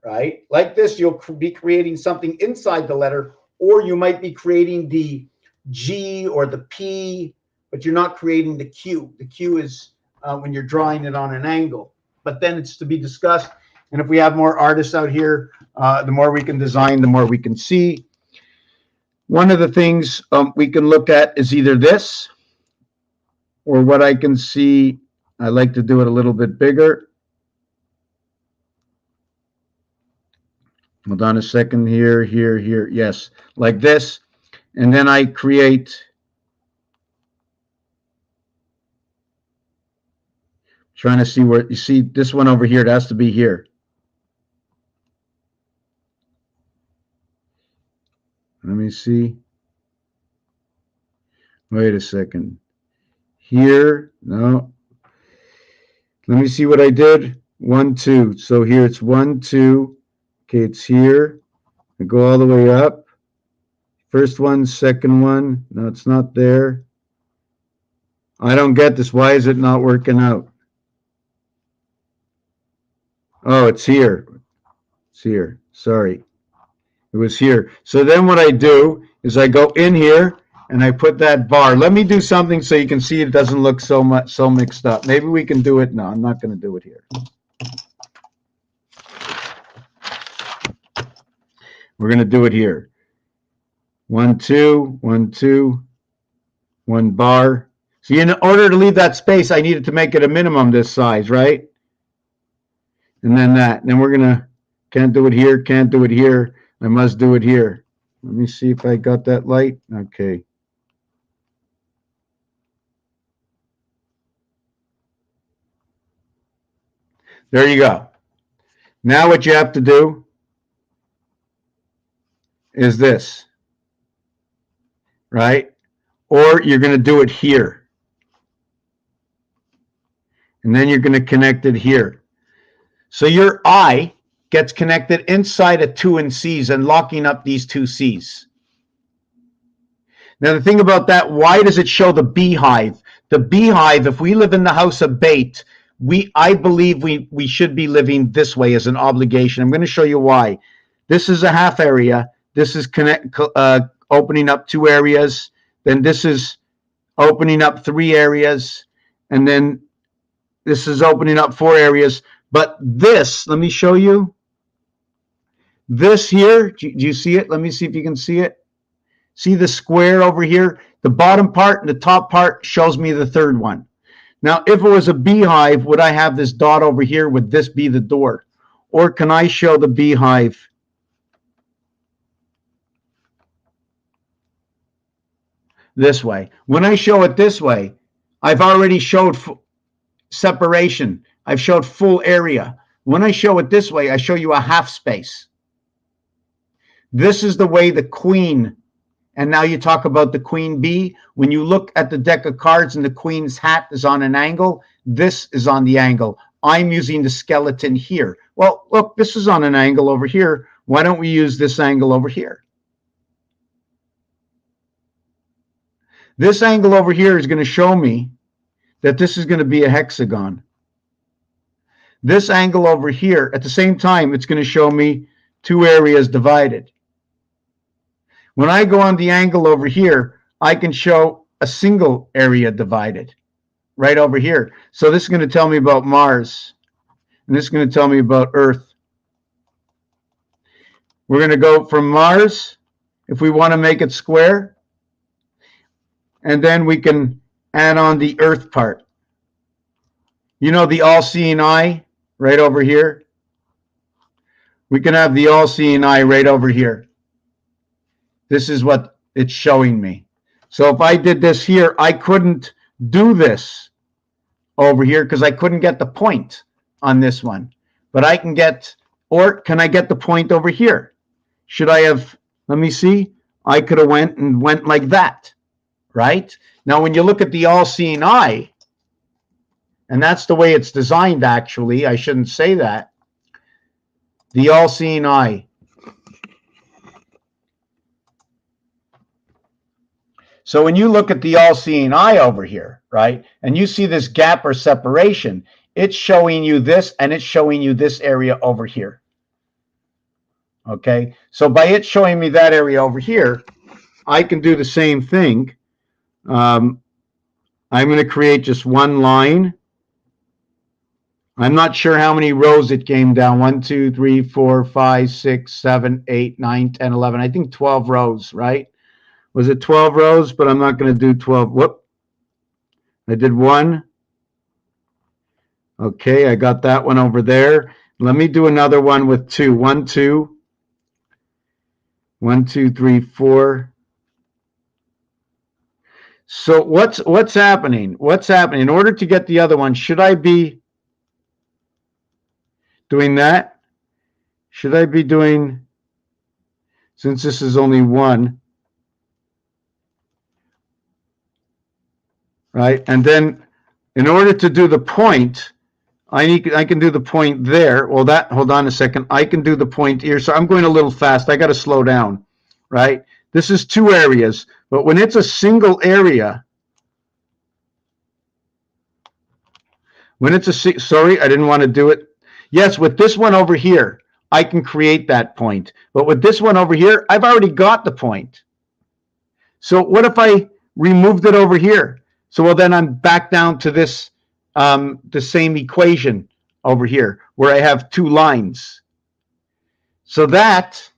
right? Like this, you'll be creating something inside the letter, or you might be creating the G or the P, but you're not creating the Q. The Q is when you're drawing it on an angle. But then it's to be discussed. And if we have more artists out here, the more we can design, the more we can see. One of the things we can look at is either this, or what I can see. I like to do it a little bit bigger. Hold on a second. Here, here, here. Yes, like this. And then I create. Trying to see where you see this one over here. It has to be here. Let me see. Wait a second. Here, no. Let me see what I did. 1, 2. So here it's 1, 2. Okay, it's here. I go all the way up. First one, second one. No, it's not there. I don't get this. Why is it not working out? Oh, it's here. It's here. Sorry. It was here. So then what I do is I go in here and I put that bar. Let me do something so you can see it doesn't look so mixed up. Maybe we can do it. No, I'm not going to do it here. We're going to do it here. 1, 2, 1, 2, 1 bar. So in order to leave that space, I needed to make it a minimum this size, right? And then that. And then we're going to, can't do it here, can't do it here. I must do it here. Let me see if I got that light. Okay. There you go. Now what you have to do is this, right? Or you're going to do it here. And then you're going to connect it here. So your eye gets connected inside of 2 and C's and locking up these 2 C's. Now the thing about that, why does it show the beehive? The beehive, if we live in the house of bait, I believe we should be living this way as an obligation. I'm going to show you why. This is a half area. This is opening up 2 areas. Then this is opening up 3 areas. And then this is opening up 4 areas. But this, let me show you. This here, do you see it? Let me see if you can see it. See the square over here? The bottom part and the top part shows me the 3rd one. Now, if it was a beehive, would I have this dot over here? Would this be the door? Or can I show the beehive this way? When I show it this way, I've already showed separation. I've showed full area. When I show it this way, I show you a half space. This is the way the queen, and now you talk about the queen bee. When you look at the deck of cards and the queen's hat is on an angle, this is on the angle. I'm using the skeleton here. Well, look, this is on an angle over here. Why don't we use this angle over here? This angle over here is going to show me that this is going to be a hexagon. This angle over here, at the same time, it's going to show me 2 areas divided. When I go on the angle over here, I can show a single area divided right over here. So this is going to tell me about Mars, and this is going to tell me about Earth. We're going to go from Mars, if we want to make it square, and then we can add on the Earth part. You know the all-seeing eye right over here? We can have the all-seeing eye right over here. This is what it's showing me. So if I did this here, I couldn't do this over here because I couldn't get the point on this one. But I can get, or can I get the point over here? Should I have, let me see, I could have went like that, right? Now when you look at the all-seeing eye, and that's the way it's designed actually, I shouldn't say that, the all-seeing eye. So when you look at the all-seeing eye over here, right, and you see this gap or separation, it's showing you this and it's showing you this area over here. Okay, so by it showing me that area over here, I can do the same thing. I'm going to create just one line. I'm not sure how many rows it came down. 1, 2, 3, 4, 5, 6, 7, 8, 9, 10, 11. I think 12 rows, right? Was it 12 rows? But I'm not going to do 12. Whoop. I did 1. Okay, I got that one over there. Let me do another one with 2. 1, 2. 1, 2, 3, 4. So what's happening? What's happening? In order to get the other one, should I be doing that? Should I be doing, since this is only 1, right? And then in order to do the point, I can do the point there. Well, hold on a second. I can do the point here. So I'm going a little fast. I got to slow down, right? This is 2 areas, but when it's a single area, when it's sorry, I didn't want to do it. Yes, with this one over here, I can create that point. But with this one over here, I've already got the point. So what if I removed it over here? So well, then I'm back down to this, the same equation over here where I have two lines. So that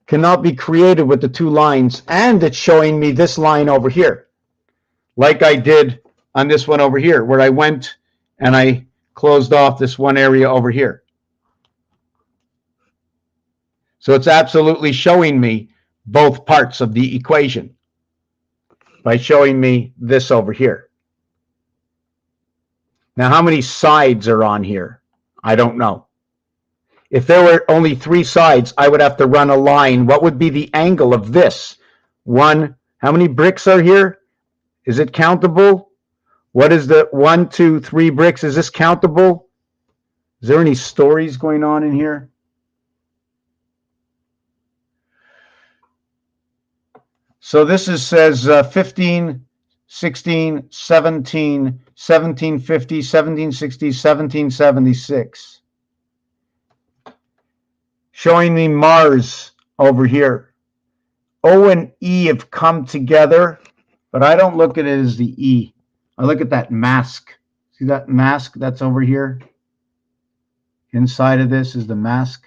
cannot be created with the two lines, and it's showing me this line over here, like I did on this one over here, where I went and I closed off this one area over here. So it's absolutely showing me both parts of the equation by showing me this over here. Now, how many sides are on here? I don't know. If there were only three sides, I would have to run a line. What would be the angle of this? One, how many bricks are here? Is it countable? What is the 1, 2, 3 bricks? Is this countable? Is there any stories going on in here? So this says 15, 16, 17, 1750, 1760, 1776. Showing me Mars over here. O and E have come together, but I don't look at it as the E. I look at that mask. See that mask that's over here? Inside of this is the mask.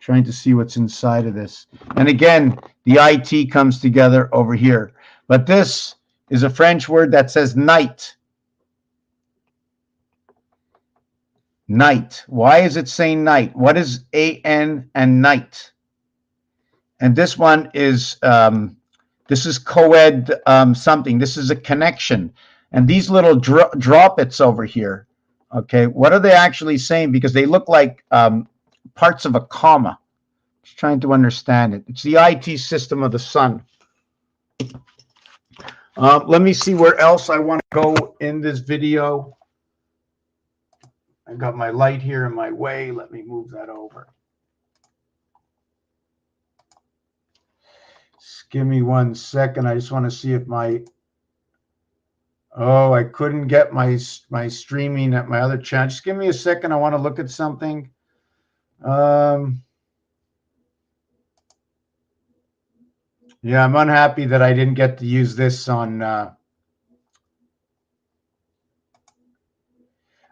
Trying to see what's inside of this. And again, the IT comes together over here. But this is a French word that says night. Night. Why is it saying night? What is AN and night? And this one is, this is co-ed something. This is a connection. And these little droplets over here, okay, what are they actually saying? Because they look like parts of a comma. Just trying to understand it. It's the IT system of the sun. Let me see where else I want to go in this video. I got my light here in my way. Let me move that over. Just give me 1 second. I just want to see if my... Oh, I couldn't get my streaming at my other channel. Just give me a second. I want to look at something. Yeah, I'm unhappy that I didn't get to use this on...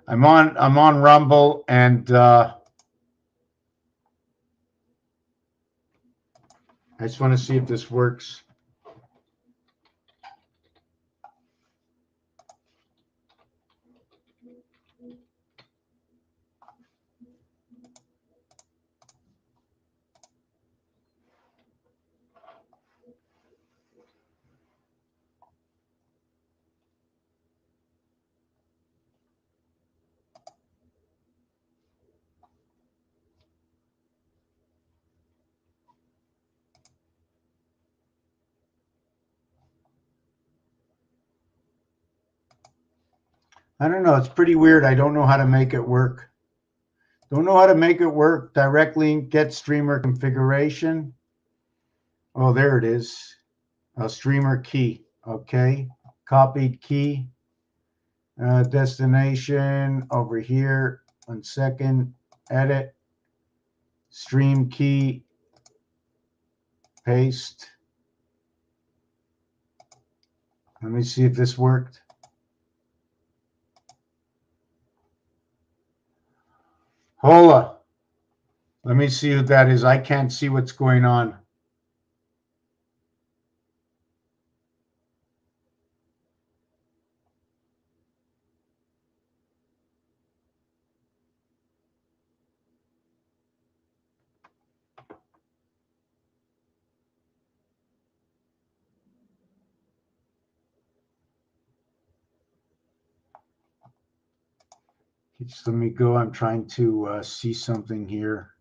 I'm on Rumble, and I just want to see if this works. I don't know. It's pretty weird. I don't know how to make it work. Don't know how to make it work. Directly get streamer configuration. Oh, there it is. Streamer key. Okay. Copied key. Destination over here. 1 second. Edit. Stream key. Paste. Let me see if this worked. Hola. Let me see who that is. I can't see what's going on. Just let me go. I'm trying to see something here.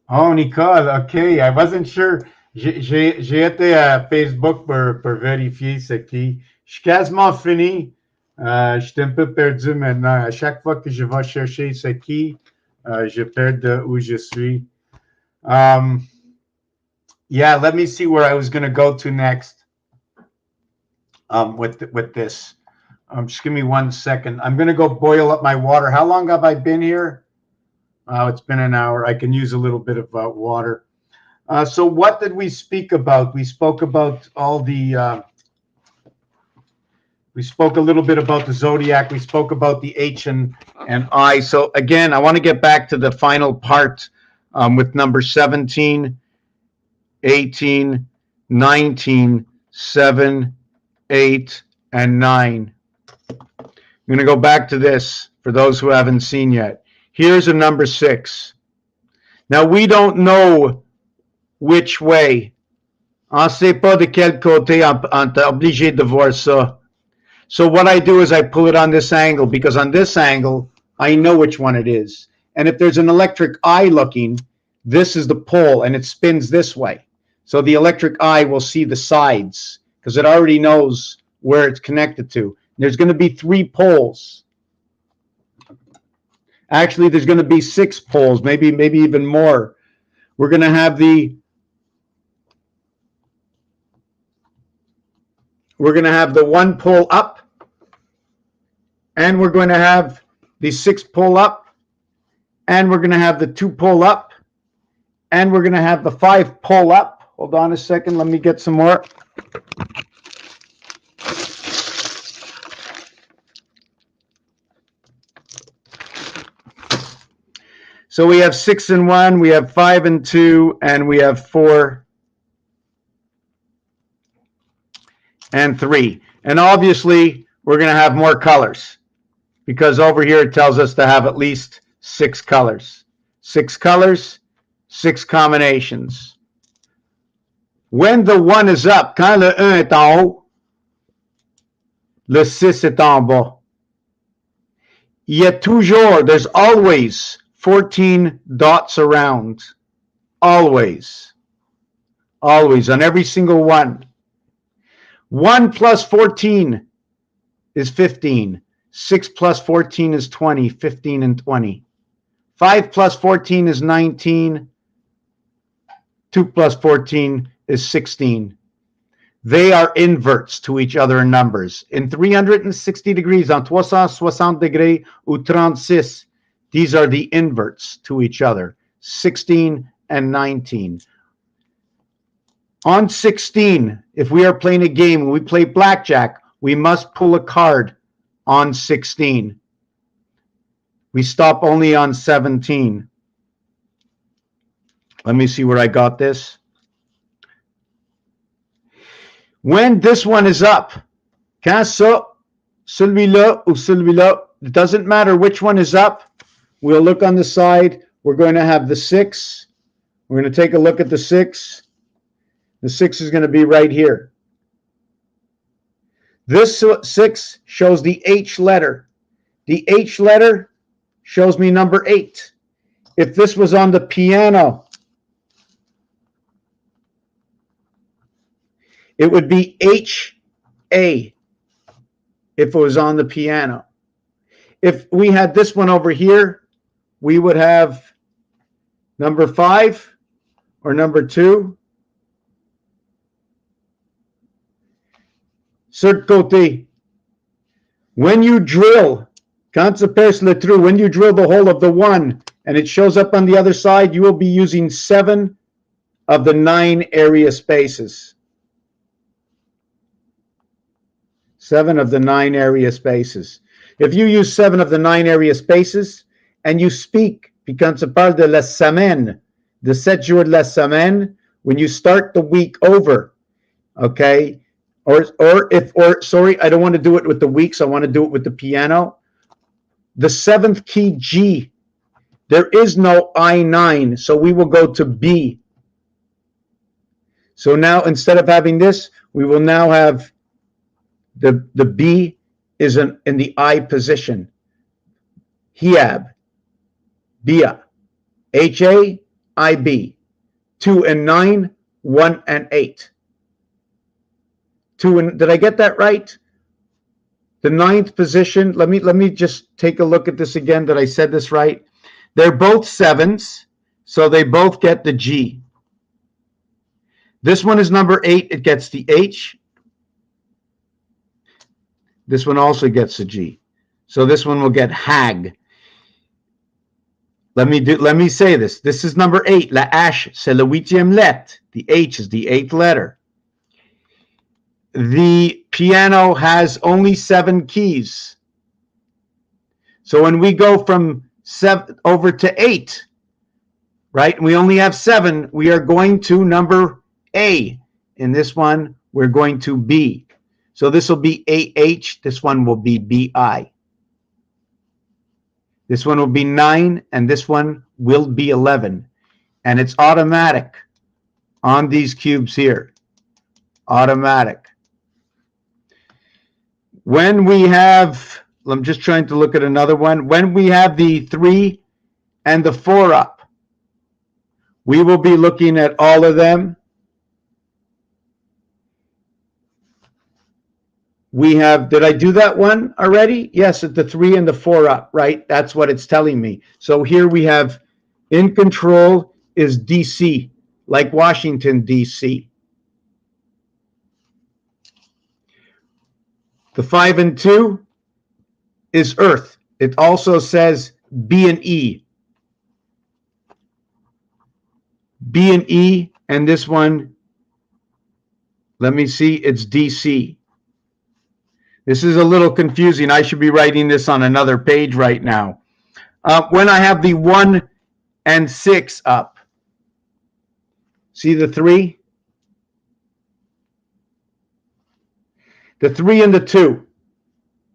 Oh, Nicole, OK. I wasn't sure. J'ai été à Facebook pour vérifier ce qui. Je suis quasiment fini. Je suis un peu perdu maintenant. À chaque fois que je vais chercher ce qui, je perds de où je suis. Yeah, let me see where I was going to go to next with this. Just give me 1 second. I'm going to go boil up my water. How long have I been here? It's been an hour. I can use a little bit of water. So what did we speak about? We spoke about we spoke a little bit about the zodiac. We spoke about the H and I. So again, I want to get back to the final part with number 17, 18, 19, 7, 8, and 9. I'm going to go back to this for those who haven't seen yet. Here's a number 6. Now, we don't know which way. On ne sait pas de quel côté on est obligé de voir ça. So what I do is I pull it on this angle, because on this angle, I know which one it is. And if there's an electric eye looking, this is the pole, and it spins this way. So the electric eye will see the sides, because it already knows where it's connected to. There's going to be 3 poles. Actually, there's going to be 6 poles, maybe even more. We're going to have the one pole up, and we're going to have the 6 pole up, and we're going to have the 2 pole up, and we're going to have the 5 pole up. Hold on a second, let me get some more. So we have 6 and 1, we have 5 and 2, and we have 4 and 3. And obviously, we're going to have more colors, because over here it tells us to have at least 6 colors. 6 colors, 6 combinations. When the 1 is up, quand le 1 est en haut, le 6 est en bas. Il y a toujours, there's always 14 dots around. Always. Always, on every single one. 1 plus 14 is 15. 6 plus 14 is 20, 15 and 20. 5 plus 14 is 19. 2 plus 14 is 16. They are inverts to each other in numbers. In 360 degrees, en 360 degrés ou 36, these are the inverts to each other, 16 and 19. On 16, if we are playing a game and we play blackjack, we must pull a card on 16. We stop only on 17. Let me see where I got this. When this one is up, quand ça, celui-là ou celui-là, it doesn't matter which one is up. We'll look on the side. We're going to have the 6. We're going to take a look at the 6. The 6 is going to be right here. This 6 shows the H letter. The H letter shows me number 8. If this was on the piano, it would be H-A if it was on the piano. If we had this one over here, we would have number 5 or number 2. Sur côté. When you drill, quand tu perces le trou, when you drill the hole of the 1 and it shows up on the other side, you will be using 7 of the 9 area spaces. 7 of the 9 area spaces. If you use 7 of the 9 area spaces and you speak, puis quand tu parles de la semaine, de 7 jours de la semaine, when you start the week over, okay, sorry, I don't want to do it with the weeks, I want to do it with the piano. The 7th key G, there is no I9, so we will go to B. So now instead of having this, we will now have the B is in the I position. Hiab, Bia, H-A-I-B, 2 and 9, 1 and 8. 2 and, did I get that right? The ninth position, let me just take a look at this again. Did I said this right? They're both sevens, so they both get the G. This one is number 8, it gets the H. This one also gets a G. So this one will get hag. Let me say this. This is number 8. La H, c'est le huitième lettre. The H is the 8th letter. The piano has only 7 keys. So when we go from 7 over to 8, right, and we only have 7, we are going to number A. In this one, we're going to B. So this will be AH. This one will be BI. This one will be 9, and this one will be 11. And it's automatic on these cubes here. Automatic. When we have, I'm just trying to look at another one. When we have the 3 and the 4 up, we will be looking at all of them. We have, did I do that one already? Yes, at the 3 and the 4 up, right? That's what it's telling me. So here we have in control is DC, like Washington, DC. The 5 and 2 is Earth. It also says B and E. B and E, and this one, let me see, it's DC. This is a little confusing. I should be writing this on another page right now. When I have the 1 and 6 up, see the 3? The 3 and the 2.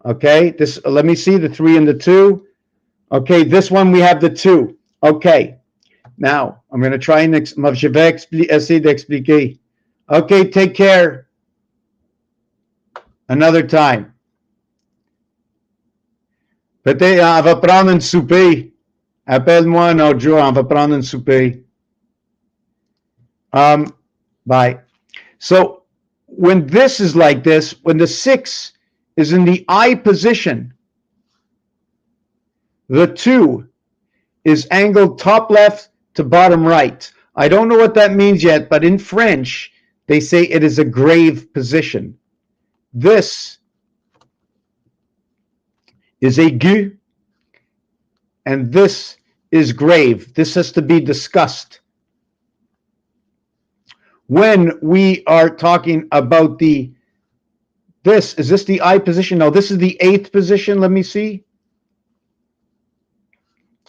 Okay, this, let me see the 3 and the 2. Okay, this one we have the 2. Okay, now I'm going to try and je vais essayer d'expliquer. Okay, take care. Another time. Peut-être on va prendre un souper. Appelle-moi un autre jour, on va prendre un souper. Bye. So when this is like this, when the 6 is in the I position, the 2 is angled top left to bottom right. I don't know what that means yet, but in French, they say it is a grave position. This is aigu, and this is grave. This has to be discussed. When we are talking about is this the I position? No, this is the 8th position. Let me see.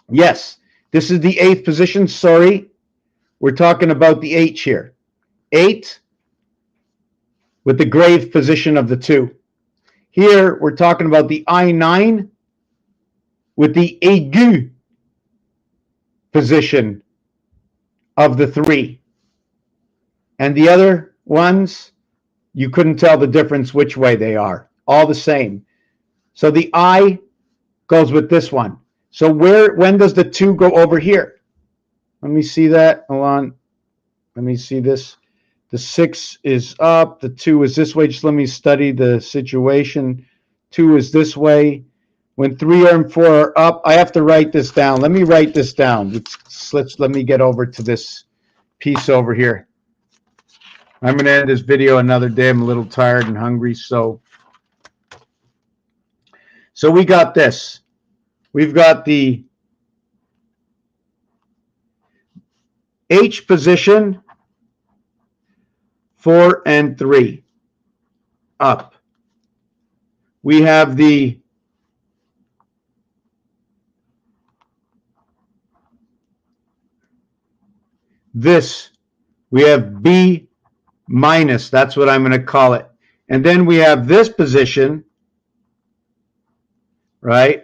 Yes, this is the 8th position. Sorry, we're talking about the H here. 8 with the grave position of the 2. Here, we're talking about the I9 with the aigu position of the 3. And the other ones, you couldn't tell the difference which way they are. All the same. So the I goes with this one. So when does the 2 go over here? Let me see that. Hold on. Let me see this. The 6 is up. The 2 is this way. Just let me study the situation. 2 is this way. When 3 and 4 are up, I have to write this down. Let me write this down. Let me get over to this piece over here. I'm going to end this video another day. I'm a little tired and hungry. So we got this. We've got the H position, 4 and 3 up. We have the we have B minus, that's what I'm going to call it. And then we have this position, right?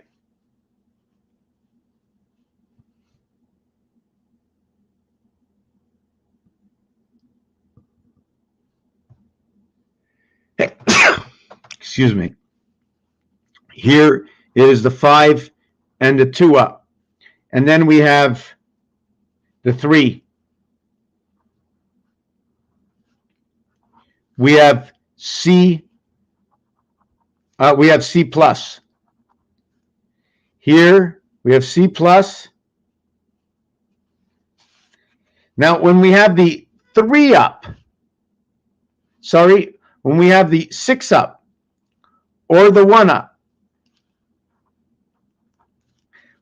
Excuse me. Here is the 5 and the 2 up. And then we have the 3. We have C We have C plus. Here we have C plus. Now, when we have the 3 up, when we have the 6 up or the 1 up,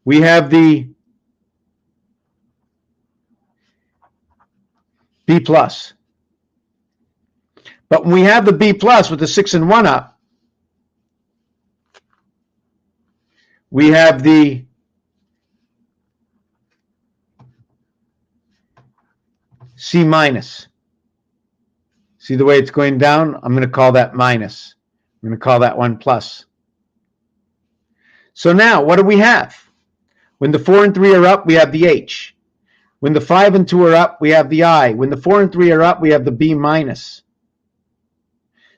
we have the B plus. But when we have the B plus with the 6 and 1 up, we have the C minus. See the way it's going down? I'm going to call that minus. I'm going to call that one plus. So now, what do we have? When the 4 and 3 are up, we have the H. When the 5 and 2 are up, we have the I. When the 4 and 3 are up, we have the B minus.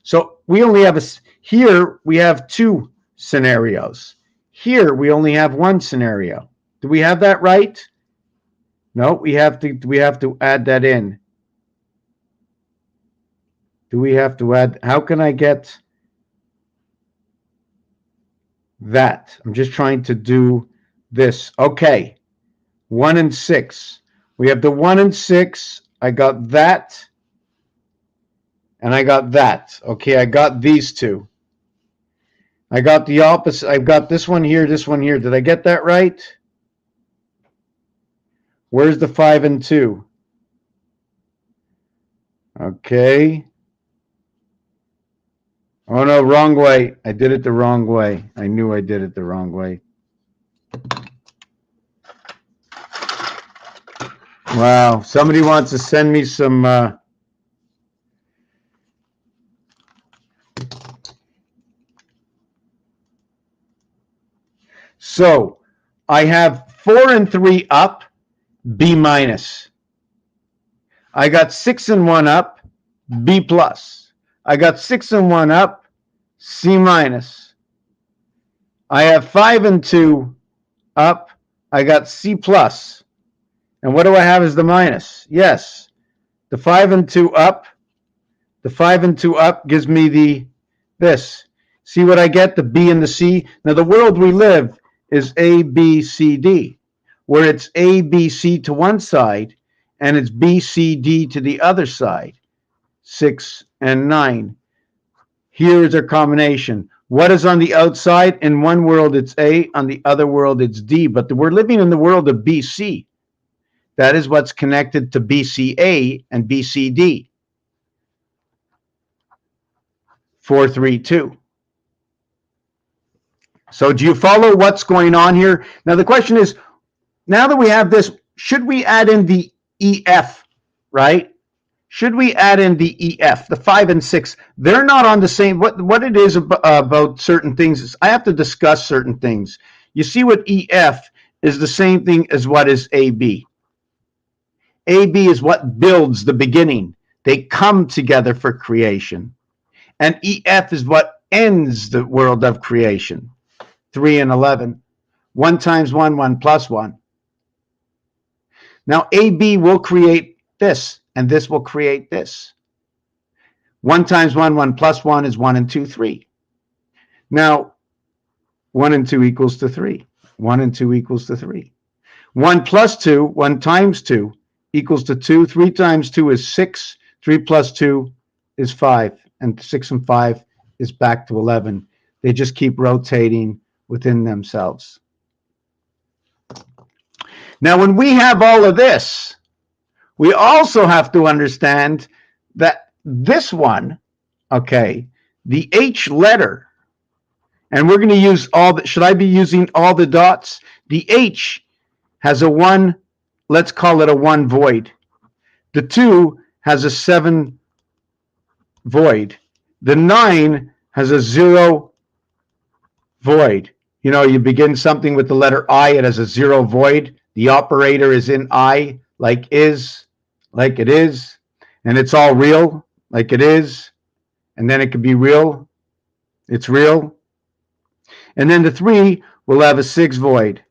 So we only have here we have 2 scenarios. Here we only have 1 scenario. Do we have that right? No, we have to add that in. Do we have to add? How can I get that? I'm just trying to do this. Okay. 1 and 6. We have the 1 and 6. I got that. And I got that. Okay, I got these two. I got the opposite. I've got this one here, this one here. Did I get that right? Where's the 5 and 2? Okay. Oh no, wrong way. I did it the wrong way. I knew I did it the wrong way. Wow, somebody wants to send me some so I have 4 and 3 up, B minus. I got 6 and 1 up, B plus. I got 6 and 1 up, C minus. I have 5 and 2 up, I got C plus. And what do I have as the minus? Yes, the 5 and 2 up. The 5 and 2 up gives me this. See what I get? The B and the C. Now the world we live is A, B, C, D, where it's A, B, C to one side, and it's B, C, D to the other side. 6 and 9. Here is our combination. What is on the outside? In one world it's A, on the other world it's D, but we're living in the world of BC. That is what's connected to BCA and BCD. 432. So do you follow what's going on here? Now the question is, now that we have this, should we add in the EF, right? Should we add in the EF, the 5 and 6? They're not on the same, what it is about certain things is I have to discuss certain things. You see what EF is the same thing as what is AB. AB is what builds the beginning. They come together for creation. And EF is what ends the world of creation. 3 and 11. 1 times 1, 1 plus 1. Now AB will create this, and this will create this. 1 times 1, 1 plus 1 is 1 and 2, 3. Now, 1 and 2 equals to 3. 1 and 2 equals to 3. 1 plus 2, 1 times 2 equals to 2. 3 times 2 is 6. 3 plus 2 is 5. And 6 and 5 is back to 11. They just keep rotating within themselves. Now, when we have all of this, we also have to understand that this one, okay, the H letter, and we're going to use all the, should I be using all the dots? The H has a 1, let's call it a 1 void. The 2 has a 7 void. The 9 has a 0 void. You know, you begin something with the letter I, it has a 0 void. The operator is in I, like is, like it is. And it's all real, like it is. And then it could be real. It's real. And then the 3 will have a 6 void.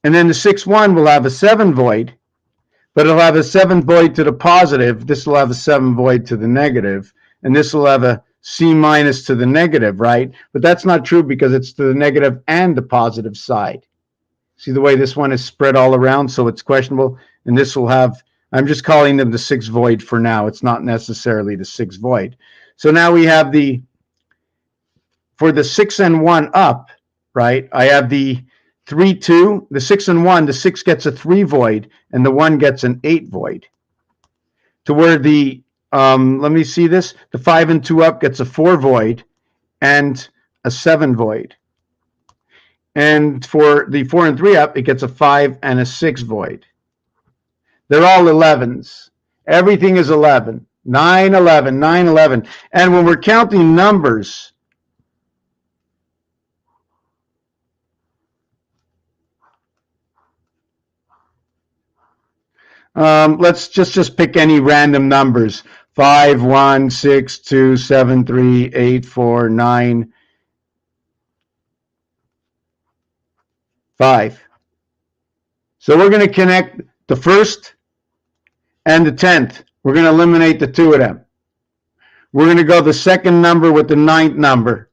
And then the 6-1 will have a 7 void. But it'll have a 7 void to the positive. This will have a 7 void to the negative. And this will have a C minus to the negative, right? But that's not true because it's to the negative and the positive side. See the way this one is spread all around, so it's questionable. And this will have, I'm just calling them the 6 void for now. It's not necessarily the 6 void. So now we have the, for the 6 and 1 up, right? I have the 3, 2, the 6 and 1, the 6 gets a 3 void, and the 1 gets an 8 void. To where the, let me see this, the 5 and 2 up gets a 4 void and a 7 void. And for the 4 and 3 up, it gets a 5 and a 6 void. They're all 11s. Everything is 11. 9, 11, 9, 11. And when we're counting numbers, let's just pick any random numbers. 5, 1, 6, 2, 7, 3, 8, 4, 9, 5. So we're going to connect the first and the 10th. We're going to eliminate the 2 of them. We're going to go the second number with the 9th number.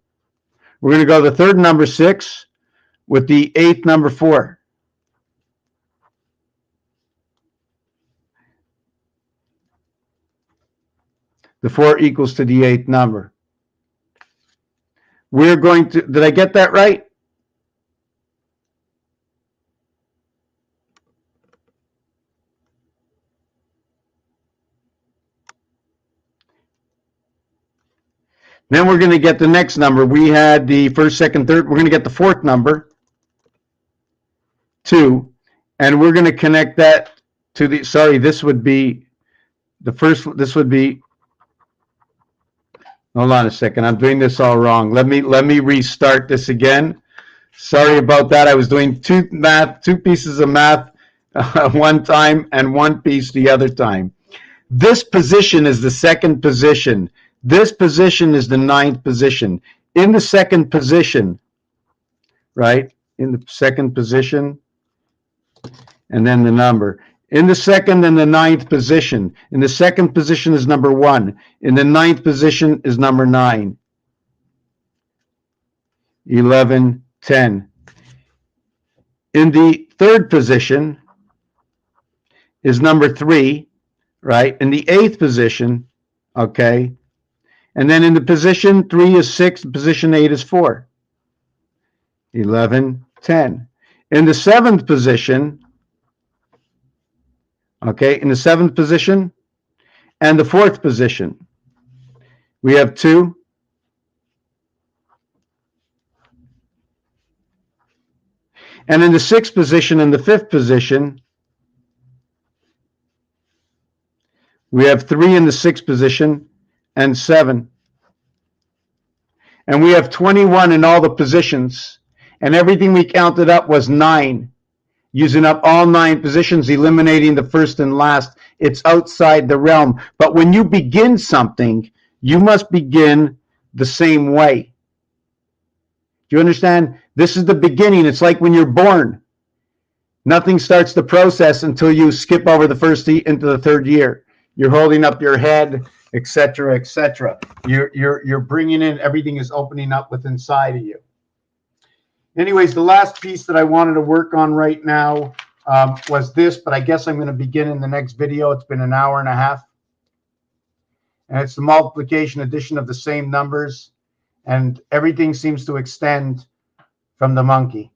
We're going to go the third number 6 with the 8th number 4. The 4 equals to the 8th number. We're going to, did I get that right? Then we're going to get the next number. We had the first, second, third. We're going to get the 4th number, 2. And we're going to connect that to the, sorry, this would be the first, this would be, hold on a second. I'm doing this all wrong. Let me restart this again. Sorry about that. I was doing two pieces of math one time and one piece the other time. This position is the second position. This position is the 9th position. In the second position, right? In the second position, and then the number. In the second and the 9th position. In the second position is number 1. In the 9th position is number 9. 11, 10. In the third position is number 3, right? In the 8th position, okay? And then in the position 3 is 6, position 8 is 4. 11, 10. In the 7th position, okay, in the 7th position and the 4th position, we have 2. And in the 6th position and the 5th position, we have 3 in the 6th position and 7. And we have 21 in all the positions. And everything we counted up was 9. Using up all 9 positions, eliminating the first and last. It's outside the realm. But when you begin something, you must begin the same way. Do you understand? This is the beginning. It's like when you're born. Nothing starts the process until you skip over the first into the 3rd year. You're holding up your head, etc., etc. You're bringing in, everything is opening up within inside of you. Anyways, the last piece that I wanted to work on right now was this, but I guess I'm going to begin in the next video. It's been an hour and a half. And it's the multiplication addition of the same numbers. And everything seems to extend from the monkey.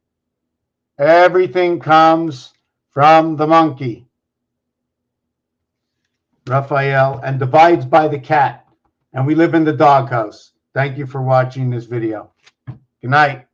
Everything comes from the monkey. Raphael, and divides by the cat. And we live in the doghouse. Thank you for watching this video. Good night.